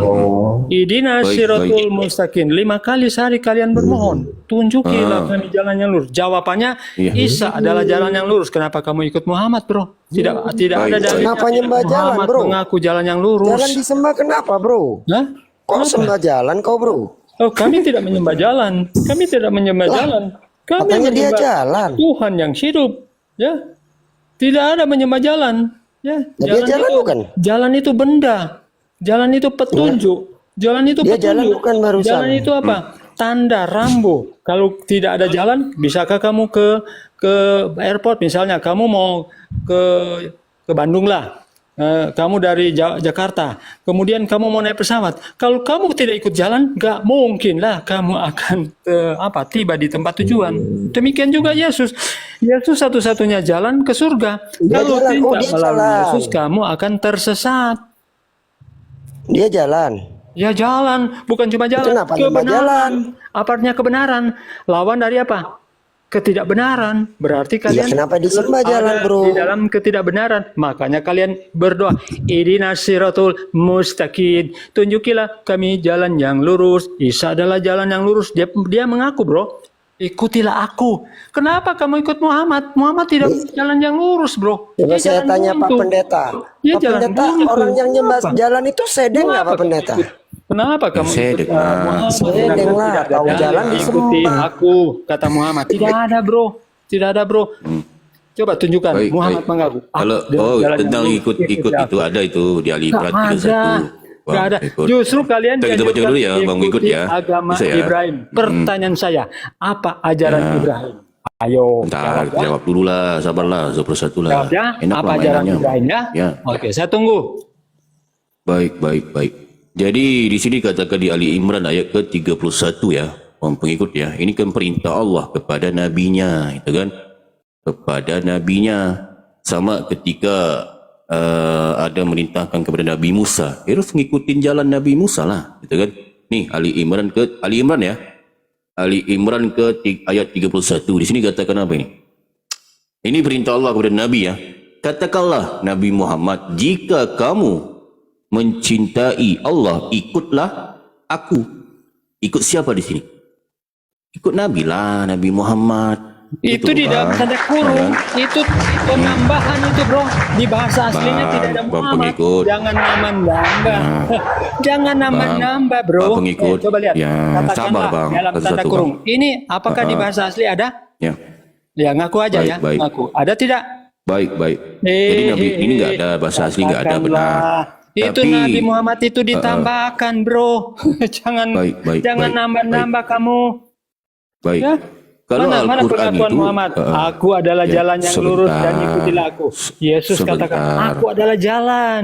Ihdinas siratal mustaqim. 5 kali sehari kalian bermohon. Tunjukilah kami jalan yang lurus. Jawabannya Isa adalah jalan yang lurus. Kenapa kamu ikut Muhammad, bro? Tidak ada dalilnya. Kenapa nyembah jalan, Muhammad bro? mengaku jalan yang lurus. Jalan disembah kenapa, bro? Hah? Kok sembah jalan kau, bro? Oh, kami tidak menyembah jalan. Kami tidak menyembah jalan. Kami Katanya dia menyembah jalan. Tuhan yang hidup. Ya. Tidak ada menyembah jalan. Ya. Dia jalan bukan? Jalan itu benda. Jalan itu petunjuk. Jalan itu Dia petunjuk. jalan bukan barusan. Jalan itu apa? Tanda rambu. Kalau tidak ada jalan, bisakah kamu ke airport misalnya? Kamu mau ke Bandung lah. Kamu dari Jakarta, kemudian kamu mau naik pesawat. Kalau kamu tidak ikut jalan, nggak mungkin lah kamu akan tiba di tempat tujuan. Demikian juga Yesus. Yesus satu-satunya jalan ke surga. Kalau tidak melalui Yesus, kamu akan tersesat. Dia jalan. Ya jalan, bukan cuma jalan. Kenapa nambah jalan? Apa artinya kebenaran? Lawan dari apa? Ketidakbenaran. Berarti Ya kalian kenapa disembah jalan, ada bro? di dalam ketidakbenaran. Makanya kalian berdoa, ihdinas siratal mustaqim. Tunjukilah kami jalan yang lurus. Isa adalah jalan yang lurus. Dia mengaku, bro. Ikutilah aku. Kenapa kamu ikut Muhammad? Muhammad tidak jalan yang lurus, bro. Coba Dia saya jalan tanya Pak buntu. Pendeta. Dia Pak jalan Pendeta, buntu. orang yang nyembah Kenapa? jalan itu sedeng nggak Pak Pendeta? Kenapa kamu Saya ikut dengar. Muhammad? Sedeng lah, Tidak tahu ada. jalan Ikuti disembah. aku, kata Muhammad. Tidak ada, bro. Tidak ada, bro. Coba tunjukkan Baik, Muhammad baik. mengaku. Kalau tentang ikut itu ada itu di Ali Imran 31. Nggak ada. Ikut. Justru kalian Kita baca dulu ya, Bang, ikut ikuti ya. agama Bisa ya? Ibrahim. Pertanyaan saya, apa ajaran Ya. Ibrahim? Ayo, Bentar, jawab ya. jawab dulu lah, sabarlah, 21 lah. Jawab ya. Enak Apa lah ajaran mainannya. Ibrahim ya? Ya. Oke, saya tunggu. Baik. Jadi di sini katakan di Ali Imran ayat ke-31 ya, orang pengikut ya. Ini kan perintah Allah kepada nabinya, itu kan? Kepada nabinya. Sama ketika ada merintahkan kepada Nabi Musa, harus ngikutin jalan Nabi Musa lah, gitu kan? Nih Ali Imran ya. Ali Imran ayat 31. Di sini katakan apa ini? Ini perintah Allah kepada Nabi ya. Katakanlah Nabi Muhammad, jika kamu mencintai Allah, ikutlah aku. Ikut siapa di sini? Ikut Nabi lah, Nabi Muhammad. Itu di dalam Bang. tanda kurung, itu penambahan itu, bro. Di bahasa aslinya Bang, tidak ada Bang Muhammad. pengikut. Jangan nambah-nambah. Jangan nambah-nambah, bro. Bang pengikut. Coba lihat. Ya, Katakanlah sabar, Bang. dalam tanda Satu-satu, kurung. Ini apakah di bahasa asli ada? Ya, Ya, ngaku aja Baik, ya. baik. Ngaku. Ada tidak? baik. Jadi Nabi ini nggak ada bahasa asli, nggak ada benar. Katakanlah. Itu Tapi, Nabi Muhammad itu ditambahkan, bro. jangan Baik. nambah-nambah kamu. Baik. Ya. Kalau Mana Al-Quran pengakuan itu, Muhammad? Aku adalah ya, jalan yang lurus dan sebentar. ikutilah aku. Yesus Sebentar. katakan, aku adalah jalan.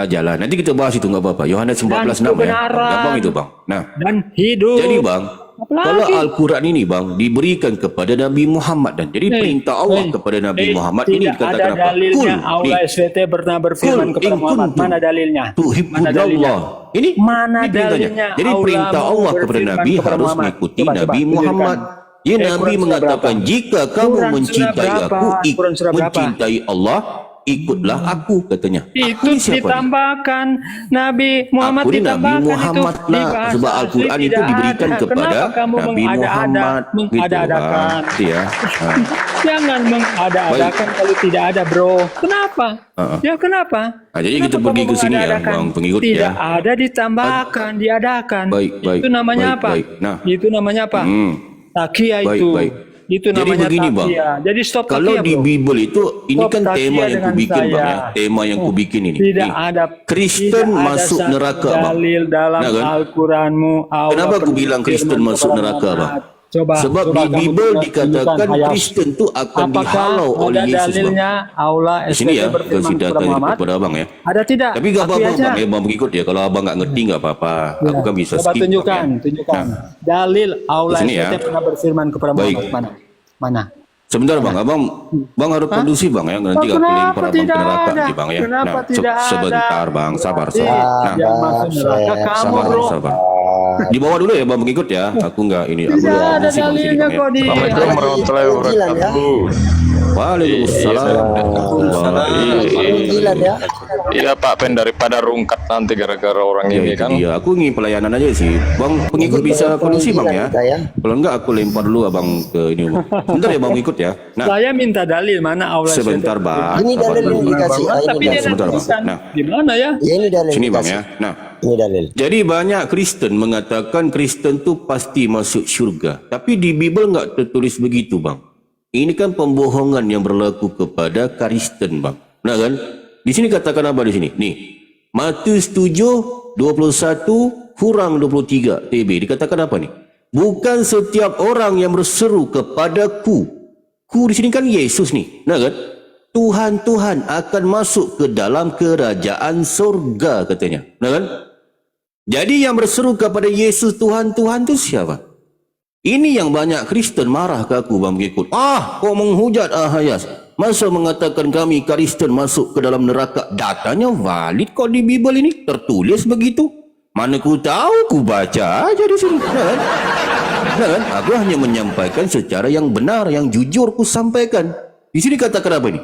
jalan. Nanti kita bahas itu nggak apa-apa. Yohanes 14:6 ya. kebenaran. Gampang itu, Bang. Nah, Dan hidup. jadi Bang, Apalagi? kalau Al-Quran ini Bang diberikan kepada Nabi Muhammad dan jadi perintah Allah kepada Nabi Muhammad ini tidak dikatakan ada dalilnya. Allah SVT pernah berfirman Kul kepada in Muhammad. kuntum Mana dalilnya? Mana dalilnya? Tuhibbunallah. Ini Mana ini perintahnya. dalilnya? Jadi perintah Allah kepada berfirman Nabi kepada harus Muhammad. mengikuti Coba, Nabi tunjukkan. Muhammad. Ya Nabi Quran surah mengatakan berapa? jika kamu Quran surah mencintai berapa? aku, Quran surah berapa? mencintai Allah, ikutlah aku katanya. Itu Aku ni siapa ni? ditambahkan Nabi Muhammad Aku ni Nabi ditambahkan Muhammad itu di lah. bahasa Sebab asli Al-Quran itu tidak diberikan ada. kepada Kenapa kamu Nabi mengada-ada, Muhammad. mengada-adakan? Gitu, ya. Jangan mengada-adakan kalau tidak ada, bro. Kenapa? Ya kenapa? Jadi kita Kenapa pergi kamu ke sini ya, mengada-adakan? Bang pengikut Tidak ya. ada ditambahkan, diadakan. Baik. Itu namanya Baik, apa? baik. Nah. Itu namanya apa? Takia Baik, itu. baik. Itu Jadi namanya begini, Bang. takia. Jadi stop Kalau takia, di bro. Bible itu, ini Stop kan tema takia yang ku dengan bikin Bang saya. ya. Tema yang ku bikin ini. Tidak Nih, ada Kristen tidak ada masuk satu neraka, Bang. dalil dalam Nah, kan? Al-Quranmu. Allah Kenapa aku pernah bilang Kristen berfirman masuk kepada neraka, Bang? Muhammad. Coba, Sebab coba di kamu Bible tunjukkan dikatakan ayat. Kristen tu akan Apakah dihalau oleh ada Yesus, Bang. dalilnya Allah Di sini SPT ya, berfirman kasih kepada data Muhammad? kepada Abang ya. Ada tidak? Tapi gak Akui apa-apa aja. Bang, ya Bang mengikut ya. Kalau Abang gak ngerti gak apa-apa. Ya, Aku kan bisa coba skip. tunjukkan, Bang, ya. tunjukkan. Nah, Dalil Allah Di sini SPT ya. pernah berfirman kepada Baik. Muhammad. Mana? Mana? sebentar Bang, Bang harus kondusif Bang ya. Nanti aku lempar Kenapa Abang ke tidak neraka ada? nanti Bang ya. Kenapa tidak ada? Sebentar Bang, sabar. Yang masuk neraka Sep. kamu, bro. Sabar. Di bawah dulu ya Bang mengikut ya. Aku enggak ini. Aku Tidak ada musik Bang sini, dalilnya Bang, ya. kok di Assalamualaikum warahmatullahi wabarakatuh. Waalaikumsalam. Panggilan ya. Iya Pak Pen, daripada rungkat nanti gara-gara orang Ya, ini itu kan. dia. Aku ingin pelayanan aja sih. Bang pengikut bisa kondusif Bang ya. Kita ya. Kalau enggak aku lempar dulu Abang ke ini. Bang. Sebentar ya Bang ikut ya. Nah, Saya minta dalil mana Allah sebentar SPT. Bang. Ini Sabar dalil dulu. yang dikasih. Tapi Ini dia dalil. Sebentar, Bang. nantikan. Nah. Gimana ya? Ya, ini dalil Sini Bang dikasih. ya. Nah, Ini dalil. jadi banyak Kristen mengatakan Kristen tu pasti masuk syurga. Tapi di Bible enggak tertulis begitu Bang. Ini kan pembohongan yang berlaku kepada Kristen Bang. Nah kan? Di sini katakan apa di sini? Nih. Matius 7:21 kurang 23 TB. Dikatakan apa nih? Bukan setiap orang yang berseru kepadaku. Ku di sini kan Yesus nih. Nah kan? Tuhan akan masuk ke dalam kerajaan surga katanya. Nah kan? Jadi yang berseru kepada Yesus Tuhan itu siapa? Ini yang banyak Kristen marah ke aku Bang pengikut. Kau menghujat Ahayas. Masa mengatakan kami Kristen masuk ke dalam neraka? Datanya valid kok di Bible ini. Tertulis begitu. Mana ku tahu, ku baca aja di sini. Kan? Kan? Aku hanya menyampaikan secara yang benar, yang jujur ku sampaikan. Di sini katakan apa ini?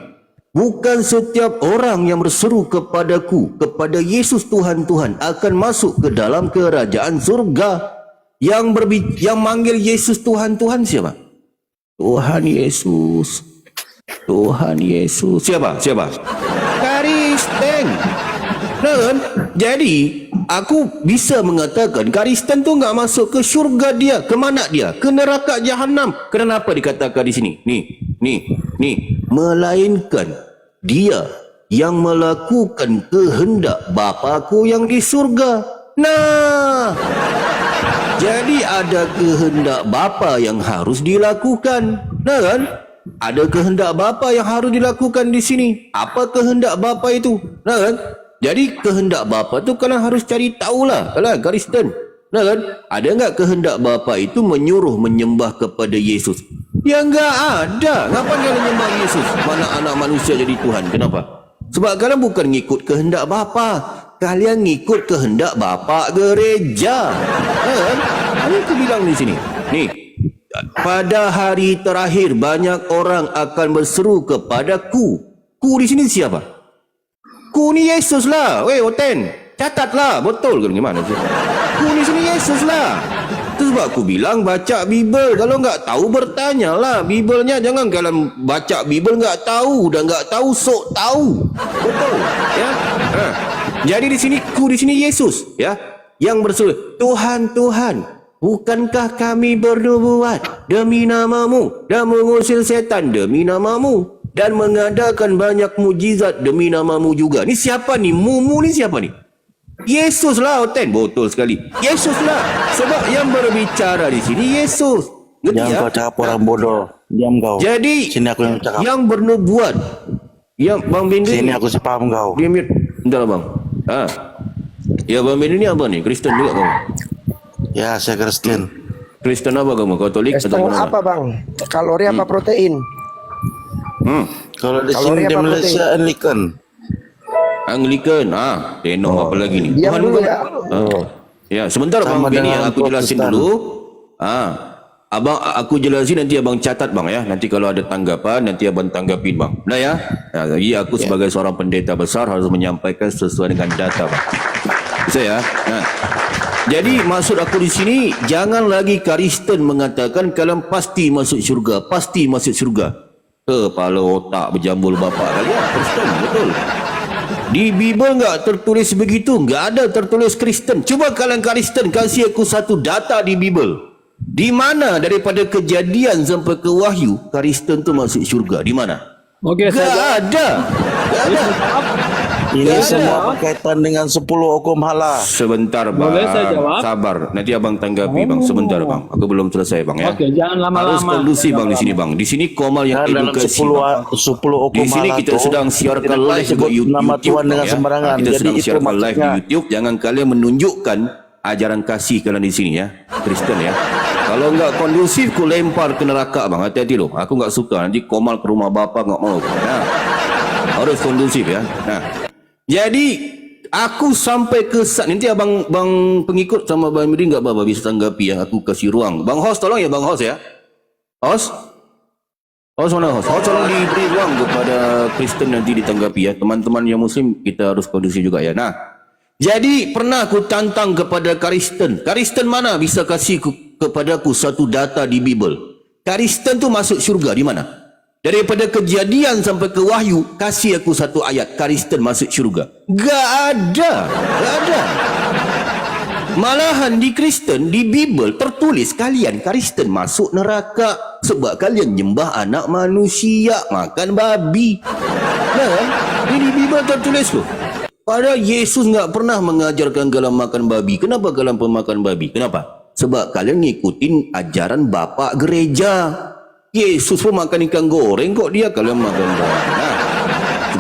Bukan setiap orang yang berseru kepadaku, kepada Yesus Tuhan Tuhan, akan masuk ke dalam kerajaan surga. Yang manggil Yesus Tuhan Tuhan siapa? Tuhan Yesus. Tuhan Yesus. Siapa? Kristen. Kan? Jadi aku bisa mengatakan Kristen tu enggak masuk ke syurga dia. Ke mana dia? Ke neraka jahanam. Kenapa dikatakan di sini? Nih. Melainkan dia yang melakukan kehendak Bapa-Ku yang di surga. Nah, jadi ada kehendak Bapa yang harus dilakukan. Nah kan? Ada kehendak Bapa yang harus dilakukan di sini. Apa kehendak Bapa itu? Nah kan? Jadi kehendak Bapa tu kalian harus cari tahulah. Kalian Kristen. Nah kan? Ada enggak kehendak Bapa itu menyuruh menyembah kepada Yesus? Ya enggak ada. Kenapa kalian menyembah Yesus? Mana anak manusia jadi Tuhan? Kenapa? Sebab kalian bukan ngikut kehendak Bapa. Kalian ngikut kehendak Bapa gereja. Kan? Ini aku bilang di sini. Nih. Pada hari terakhir banyak orang akan berseru kepadaku. Ku di sini siapa? Ku ni Yesus lah. Weh, Oten. Catatlah. Betul ke gimana sih? Ku di sini Yesus lah. Itu sebab aku bilang baca Bible. Kalau enggak tahu bertanyalah Biblenya. Jangan kalian baca Bible enggak tahu. Dah enggak tahu sok tahu. Betul. Ya. Jadi di sini ku di sini Yesus, ya. Yang berseru, Tuhan, Tuhan, bukankah kami bernubuat demi namamu dan mengusir setan demi namamu dan mengadakan banyak mujizat demi namamu juga? Ni siapa ni? Mumu ni siapa ni? Yesus lah, Oten. Betul sekali. Yesus lah. Sebab yang berbicara di sini Yesus. Ngerti Jangan ya? kau cakap orang bodoh. Diam kau. Jadi Sini aku yang cakap. yang bernubuat, yang Bang Bendi. Sini aku sepaham kau. Dia mute. Bentar lah bang. Ya Bang Bendi ni apa ni? Kristen juga kamu? Ya, saya Kristen. Kristen apa kamu? Katolik atau Kristen mana? apa bang? Kalori apa protein? Kalau di Kalori sini di apa Malaysia Anglican. Anglican. Tenok apa lagi ni? Diam dulu ya. Ya, sebentar Sama Bang Bendi dengan aku jelasin Protestan. dulu. Abang aku jelasin, nanti abang catat bang ya. Nanti kalau ada tanggapan nanti abang tanggapin bang. Dah ya. Jadi aku sebagai seorang pendeta besar harus menyampaikan sesuai dengan data bang. Bisa ya? Jadi maksud aku di sini, jangan lagi Kristen mengatakan kalian pasti masuk syurga, pasti masuk syurga. Kepala otak berjambul bapak kalian. Kristen, betul. Di Bible enggak tertulis begitu, enggak ada tertulis Kristen. Cuba kalian Kristen kasih aku satu data di Bible. Di mana daripada Kejadian sampai ke Wahyu Kristen tu masuk syurga? Di mana? Okey, Enggak saya ada. Enggak ada. Ini Ya, semua berkaitan dengan 10 hukum halal. Sebentar bang, Boleh saya jawab? sabar. Nanti abang tanggapi bang. Sebentar bang, aku belum selesai bang ya. Okey, jangan lama-lama. Harus kondusif bang di sini bang. Di sini Komal yang Dan dalam edukasi. 10 bang. hukum Di sini halal kita itu sedang siarkan tidak boleh live sebut di YouTube, nama Tuhan bang, dengan ya. sembarangan. Kita Jadi sedang itu siarkan live di maksudnya. YouTube. Jangan kalian menunjukkan ajaran kasih kalian di sini ya, Kristen ya. Kalau enggak kondusif, ku lempar ke neraka bang. Hati-hati loh. Aku enggak suka. Nanti Komal ke rumah bapa enggak mau. Nah, harus kondusif ya. Nah, jadi aku sampai ke nanti abang bang pengikut sama Bang Miri enggak apa-apa bisa tanggapi ya. Aku kasih ruang. Bang host tolong ya bang host ya. Host? Host mana host? Host tolong diberi ruang kepada Kristen nanti ditanggapi ya. Teman-teman yang Muslim kita harus kondusif juga ya. Nah, jadi pernah aku tantang kepada Kristen. Kristen mana bisa kasih kepadaku satu data di Bible? Kristen tu masuk syurga di mana? Daripada Kejadian sampai ke Wahyu, kasih aku satu ayat Kristen masuk syurga. Gak ada. Gak ada. Malahan di Kristen, di Bible tertulis kalian Kristen masuk neraka sebab kalian nyembah anak manusia, makan babi. Nah, ini di Bible tertulis tu. Padahal Yesus enggak pernah mengajarkan kalian makan babi. Kenapa kalian pemakan babi? Kenapa? Sebab kalian ngikutin ajaran bapa gereja. Yesus pun makan ikan goreng kok dia kalian makan babi. Nah,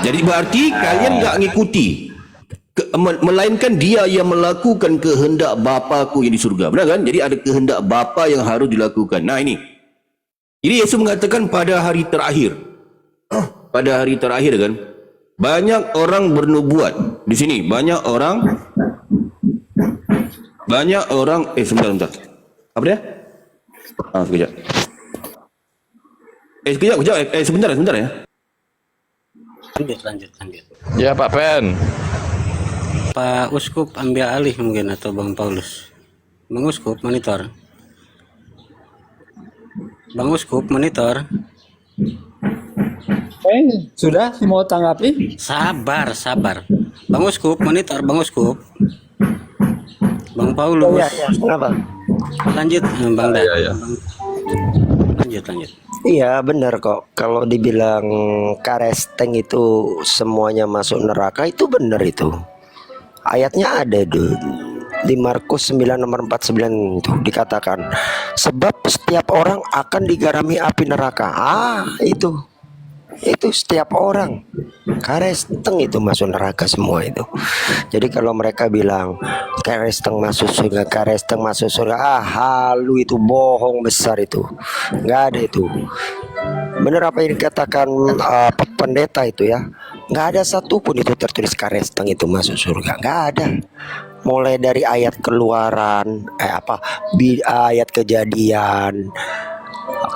jadi berarti kalian enggak ngikuti. Melainkan dia yang melakukan kehendak Bapa-Ku yang di surga. Benar kan? Jadi ada kehendak Bapa yang harus dilakukan. Nah ini. Jadi Yesus mengatakan pada hari terakhir. pada hari terakhir kan, banyak orang bernubuat di sini, banyak orang sebentar. Apa dia? Sekejap. Sebentar ya. Lanjut. Ya Pak Pen. Pak Uskup ambil alih mungkin atau Bang Paulus. Bang Uskup monitor. Sudah mau tanggapi? Sabar. Bang Uskup monitor, Bang Uskup. Bang Paulus. Kenapa? Lanjut Bang Dan. Iya. Lanjut. Iya benar kok. Kalau dibilang karesteng itu semuanya masuk neraka itu benar itu. Ayatnya ada tuh. Di Markus 9 nomor 49 itu dikatakan, sebab setiap orang akan digarami api neraka. Itu setiap orang karesteng itu masuk neraka semua itu. Jadi kalau mereka bilang karesteng masuk surga, halu, itu bohong besar itu, nggak ada itu. Benar apa yang dikatakan pendeta itu ya, nggak ada satupun itu tertulis karesteng itu masuk surga, nggak ada. Mulai dari ayat keluaran, ayat kejadian,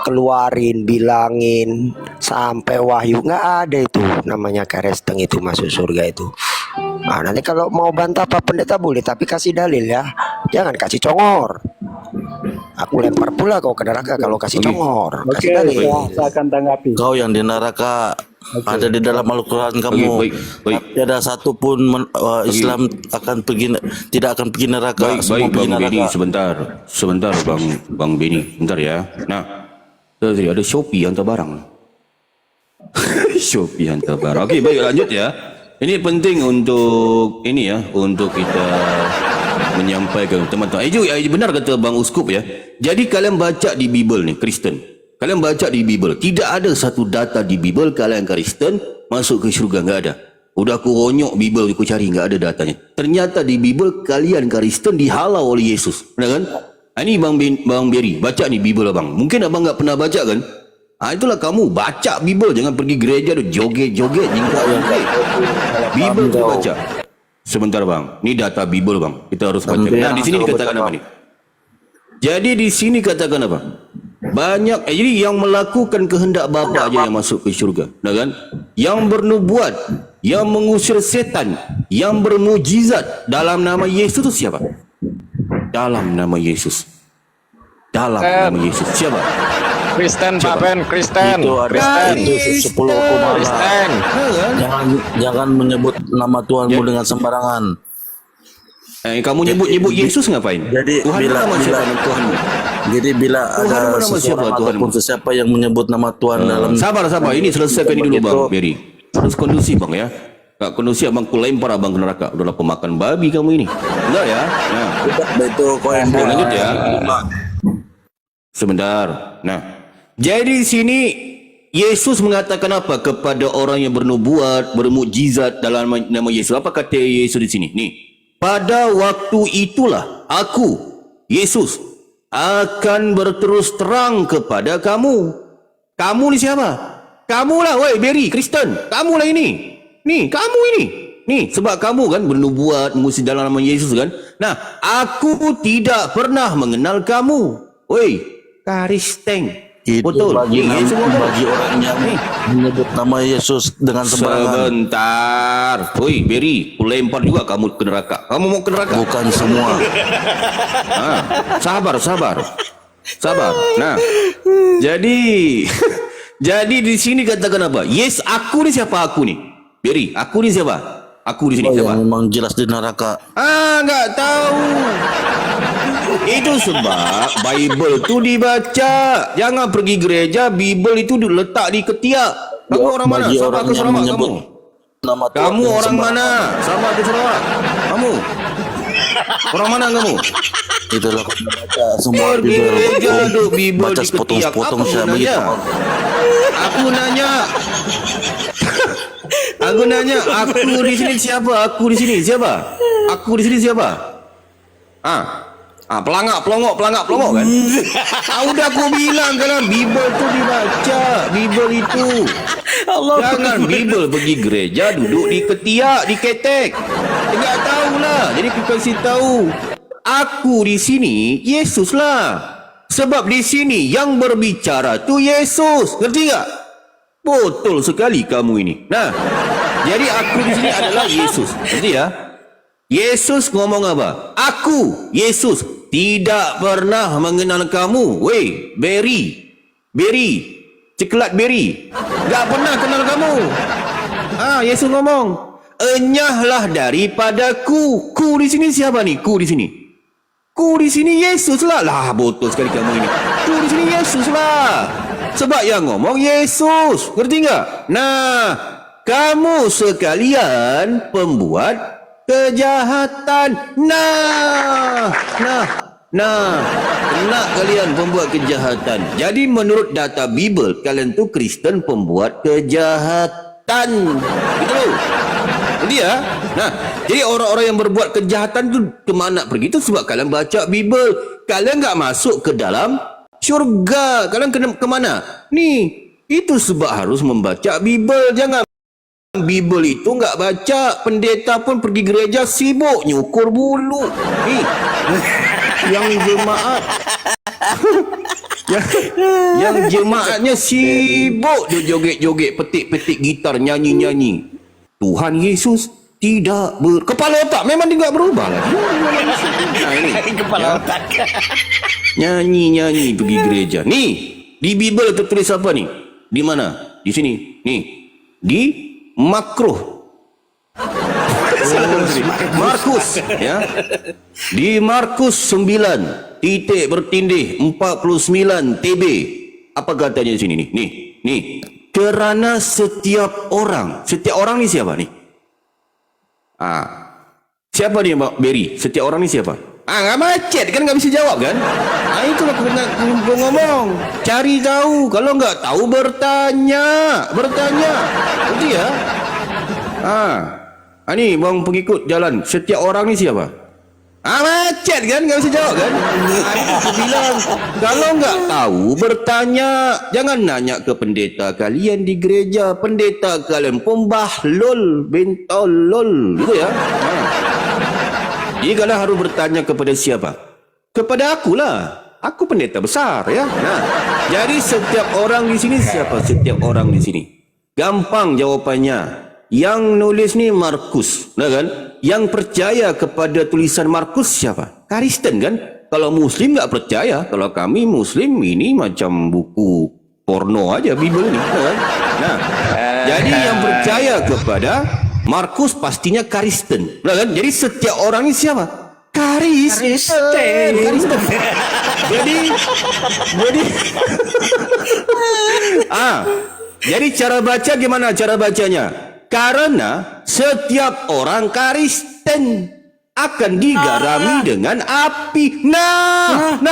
keluarin, bilangin, sampai wahyu, nggak ada itu namanya karesteng itu masuk surga itu. Nah, nanti kalau mau bantah Pak Pendeta boleh, tapi kasih dalil ya, jangan kasih congor. Aku lempar pula kau ke neraka kalau kasih congor. Kasih dalil. Saya akan tanggapi. Kau yang di neraka ada di dalam Al-Quran kamu. Baik. Tidak satu pun Islam tidak akan pergi neraka. Baik Bang Beni, sebentar Bang Beni, bentar ya. Nah, tadi ada Shopee hantar barang. Shopee hantar barang. Okey, baik, lanjut ya. Ini penting untuk untuk kita menyampaikan teman-teman. Benar kata Bang Uskup ya. Jadi kalian baca di Bible nih, Kristen. Kalian baca di Bible, tidak ada satu data di Bible kalian Kristen masuk ke syurga, enggak ada. Udah aku ronyok Bible, aku cari, enggak ada datanya. Ternyata di Bible kalian Kristen dihalau oleh Yesus. Benar kan? Ini Bang Beri, baca nih Bible abang. Mungkin abang enggak pernah baca kan? Itulah kamu baca Bible, jangan pergi gereja tu joget-joget jingkrak-jingkrak. Bible tu baca. Sebentar bang, ni data Bible bang. Kita harus baca. Nah, di sini dikatakan apa ni? Jadi di sini katakan apa? Banyak jadi yang melakukan kehendak Bapa aja yang masuk ke syurga, nah kan? Yang bernubuat, yang mengusir setan, yang bermujizat dalam nama Yesus itu siapa? Dalam nama Yesus. Dalam nama Yesus siapa? Kristen Pak Pen, Kristen. Itu ada itu 10 hukum Allah. Kristen. Jangan menyebut nama Tuhanmu dengan sembarangan. Kamu nyebut Yesus ngapain? Jadi Tuhan nama siapa Tuhanmu? Jadi bila ada seseorang ataupun sesiapa yang menyebut nama Tuhan dalam Sabar, ini selesaikan ini dulu Bang Beri. Harus kondusif Bang ya. Tak kondusif abang ku lempar abang ke neraka. Udahlah pemakan babi kamu ini. Enggak ya? Nah, itu kau yang lanjut ya. Sebentar. Nah, jadi di sini Yesus mengatakan apa kepada orang yang bernubuat, bermukjizat dalam nama Yesus? Apa kata Yesus di sini? Nih, pada waktu itulah aku, Yesus, akan berterus terang kepada kamu. Kamu ni siapa? Kamulah, woi Beri, Kristen. Kamulah ini. Nih, kamu ini. Nih, sebab kamu kan bernubuat, mengusir dalam nama Yesus kan. Nah, aku tidak pernah mengenal kamu. Woi, Kristen. itu betul. bagi Bagi orang yang menyebut nama Yesus dengan sembarangan. Sebentar. Woi, Beri, ku lempar juga kamu ke neraka. Kamu mau ke neraka? Bukan semua. Sabar. Nah, jadi jadi di sini katakan apa? Yes, aku ni siapa aku ni? Beri, aku ni siapa? Aku di sini siapa? Yang memang jelas di neraka. Enggak tahu. Itu sebab Bible tu dibaca. Jangan pergi gereja, Bible itu diletak di ketiak. Kamu orang mana? Bagi Sama orang ke yang Sarawak menyebut kamu. nama Tuhan Kamu dengan orang sembarangan. mana? Sama ke Sarawak. Kamu. Orang mana kamu? Itulah kau baca semua Pergi gereja duk Bible baca di ketiak. sepotong-sepotong Apa saya gunanya? begitu. Aku nanya. Aku di sini siapa? Aku di sini siapa? Pelangak kan? Udah aku bilang kan, Bible tu dibaca, Bible itu. Jangan Bible pergi gereja, duduk di ketiak, di ketek. Enggak tahulah. Jadi aku kasih tahu. Aku di sini Yesus lah. Sebab di sini yang berbicara tu Yesus. Ngerti tak? Betul sekali kamu ini. Nah, jadi aku di sini adalah Yesus. Ngerti ya? Yesus ngomong apa? Aku, Yesus, tidak pernah mengenal kamu. Weh, Berry, coklat Berry. Gak pernah kenal kamu. Yesus ngomong, enyahlah daripadaku. Ku di sini siapa nih? Ku di sini. Ku di sini Yesus lah. Lah, betul sekali kamu ini. Ku di sini Yesus lah. Sebab yang ngomong Yesus. Ngerti enggak? Nah, kamu sekalian pembuat kejahatan. Nah, kena kalian pembuat kejahatan. Jadi menurut data Bible, kalian tu Kristen pembuat kejahatan. Gitu. Jadi ya. Nah, jadi orang-orang yang berbuat kejahatan tu kemana pergi tu sebab kalian baca Bible. Kalian enggak masuk ke dalam syurga. Kalian kena kemana? Nih, itu sebab harus membaca Bible. Jangan Bible itu enggak baca. Pendeta pun pergi gereja sibuk nyukur bulu. Nih, yang jemaat yang jemaatnya sibuk dia joget-joget, petik-petik gitar, nyanyi-nyanyi. Tuhan Yesus tidak kepala otak memang dia enggak berubah lah. Nah, ini kepala otak. Nyanyi-nyanyi pergi gereja. Nih, di Bible tertulis apa nih? Di mana? Di sini. Nih. Di Makruh. Markus ya. Di Markus 9 titik bertindih 49 TB. Apa katanya di sini nih? Nih. Kerana setiap orang ni siapa nih? Siapa dia Mbak Berry? Setiap orang ni siapa? Nggak macet kan, nggak bisa jawab kan? Itulah aku ngomong. Cari tahu. Kalau nggak tahu bertanya. Betul ya? Ni bang pengikut jalan. Setiap orang ni siapa? Macet kan, nggak bisa jawab kan? Aku bilang kalau nggak tahu bertanya. Jangan nanya ke pendeta kalian di gereja. Pendeta kalian pembahlul, bentolol, gitu ya? Jadi kalian harus bertanya kepada siapa? Kepada akulah. Aku pendeta besar ya. Nah, jadi setiap orang di sini siapa? Setiap orang di sini. Gampang jawapannya. Yang nulis ni Markus, nah kan? Yang percaya kepada tulisan Markus siapa? Kristen kan? Kalau Muslim nggak percaya. Kalau kami Muslim ini macam buku porno aja Bible ni, kan? Nah, jadi yang percaya kepada Markus pastinya Kristen, nah kan? Jadi setiap orang ni siapa? Kristen. Jadi cara baca gimana cara bacanya? Karena setiap orang Kristen akan digarami dengan api. Nah.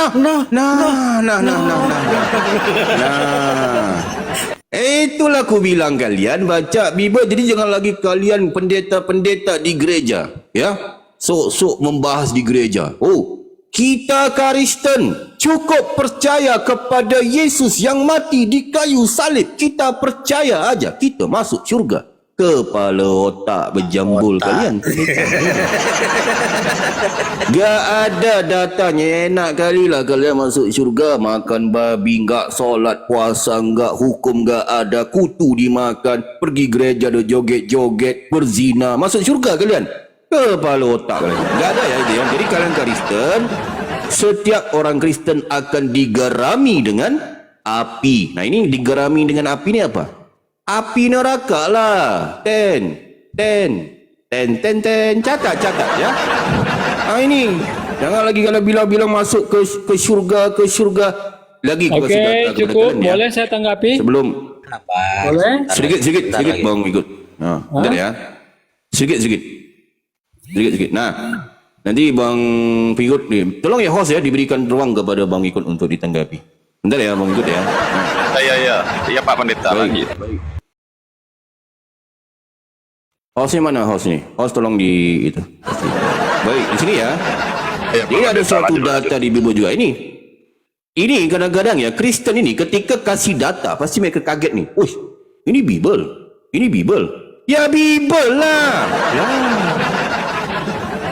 Itulah aku bilang kalian baca Bible. Jadi jangan lagi kalian pendeta-pendeta di gereja, ya. Sok-sok membahas di gereja. Kita Kristen cukup percaya kepada Yesus yang mati di kayu salib. Kita percaya aja kita masuk syurga. Kepala otak berjambul kalian. Gak ada datanya. Enak kali lah kalian masuk syurga. Makan babi, gak solat, puasa, gak hukum, gak ada, kutu dimakan, pergi gereja do joget-joget, berzina. Masuk syurga kalian. Kepala otak kalian. Gak ada ya itu ya. Jadi kalian Kristen, setiap orang Kristen akan digarami dengan api. Nah ini digarami dengan api ni apa? Api neraka lah. Catat ya. Ini jangan lagi kalau bilang masuk ke syurga. Lagi aku kasih data kepada cukup. kalian, ya. Boleh saya tanggapi? Sebelum Boleh? sedikit bang ikut. Bentar ya. Sedikit. Nah, nanti bang pengikut ni, tolong ya host ya, diberikan ruang kepada bang ikut untuk ditanggapi. Bentar ya bang ikut ya. Ya Pak Pendeta. Baik. Hostnya mana host ni? Host tolong di itu. Baik, di sini ya. Ini ada suatu data di Bible juga ini kadang-kadang ya Kristen ini ketika kasih data pasti mereka kaget nih. Wih, ini Bible. Ya Bible lah. Ya.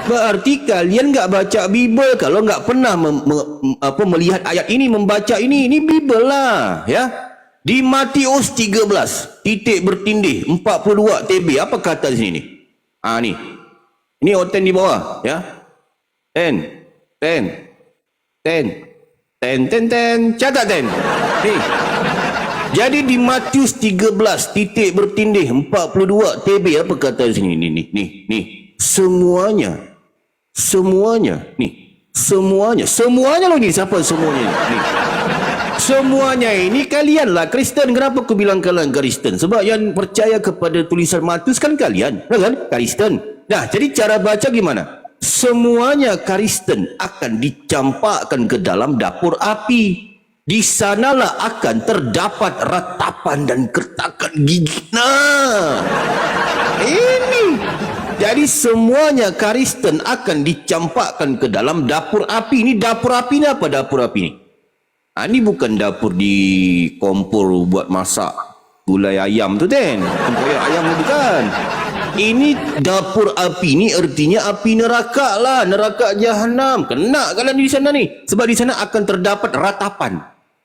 Berarti kalian nggak baca Bible kalau nggak pernah melihat ayat ini, membaca ini Bible lah, ya. Di Matius 13 titik bertindih 42 TB apa kata di sini nih? Nih. Ini oten di bawah, ya. 10 catat 10 nih. Jadi di Matius 13 titik bertindih 42 TB apa kata di sini nih semuanya loh ni siapa semuanya ni semuanya ini kalian lah Kristen. Kenapa aku bilang kalian Kristen? Sebab yang percaya kepada tulisan Matius kan kalian, kan Kristen. Nah, jadi cara baca gimana? Semuanya Kristen akan dicampakkan ke dalam dapur api. Di sanalah akan terdapat ratapan dan kertakan gigi. Nah, ini. Jadi semuanya Kristen akan dicampakkan ke dalam dapur api. Ini dapur api ni apa dapur api ni? Ini bukan dapur di kompor buat masak gulai ayam tu kan? Kompor ayam tu bukan. Ini dapur api ni artinya api neraka lah, neraka jahanam. Kena kalian di sana ni. Sebab di sana akan terdapat ratapan.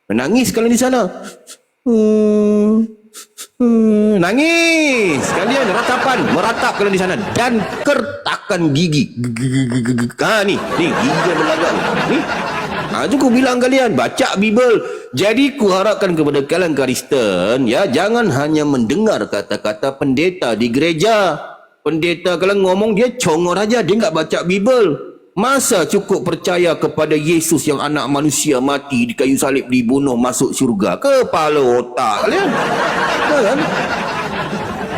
Menangis kalian di sana. Nangis kalian, ratapan, meratap kalian di sana dan kertakan gigi. Nih gigi yang berlagak ni. Itu ku bilang kalian baca Bible. Jadi ku harapkan kepada kalian Kristen, ya, jangan hanya mendengar kata-kata pendeta di gereja. Pendeta kalian ngomong dia congor aja, dia enggak baca Bible. Masa cukup percaya kepada Yesus yang anak manusia mati di kayu salib, dibunuh, masuk syurga? Kepala otak kalian. Kan?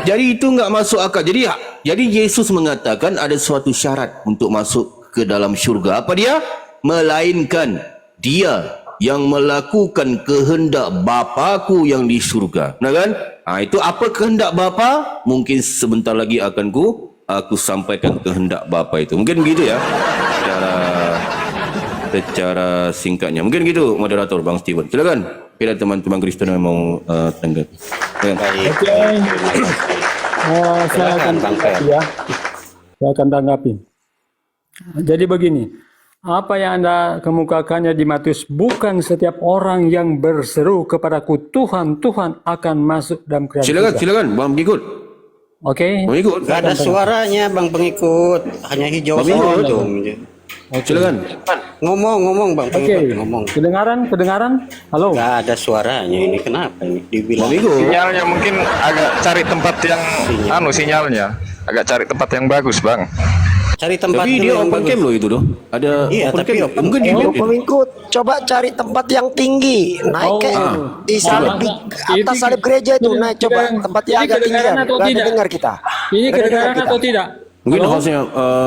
Jadi itu enggak masuk akal. Jadi Yesus mengatakan ada suatu syarat untuk masuk ke dalam syurga. Apa dia? Melainkan dia yang melakukan kehendak Bapaku yang di surga. Nah kan? Itu apa kehendak Bapa? Mungkin sebentar lagi akan aku sampaikan kehendak Bapa itu. Mungkin begitu ya. Secara singkatnya. Mungkin gitu moderator Bang Steven. Silakan. Bila teman-teman Kristen yang mau tanggapi. Okey. Saya akan tanggapi ya. Saya akan tanggapi. Jadi begini. Apa yang Anda kemukakannya di Matius, bukan setiap orang yang berseru kepadaku Tuhan, Tuhan akan masuk dalam kerajaan. Silakan Bang Pengikut. Okey. Pengikut. Gak ada suaranya Bang Pengikut, hanya hijau saja. Silakan. Ngomong Bang Pengikut, ngomong. Kedengaran? Halo. Gak ada suaranya ini, kenapa ini? Dibilang Sinyalnya mungkin agak cari tempat yang sinyalnya agak cari tempat yang bagus, Bang. cari tempat tapi dulu dia yang open bagus. cam loh itu doh. Ada Iya, open tapi cam. open Mungkin di Pengikut, coba cari tempat yang tinggi, naik ke di salib di atas salib gereja itu, naik coba tempat yang agak tinggi, nggak dengar kita. Ini kedengaran atau tidak? Mungkin hostnya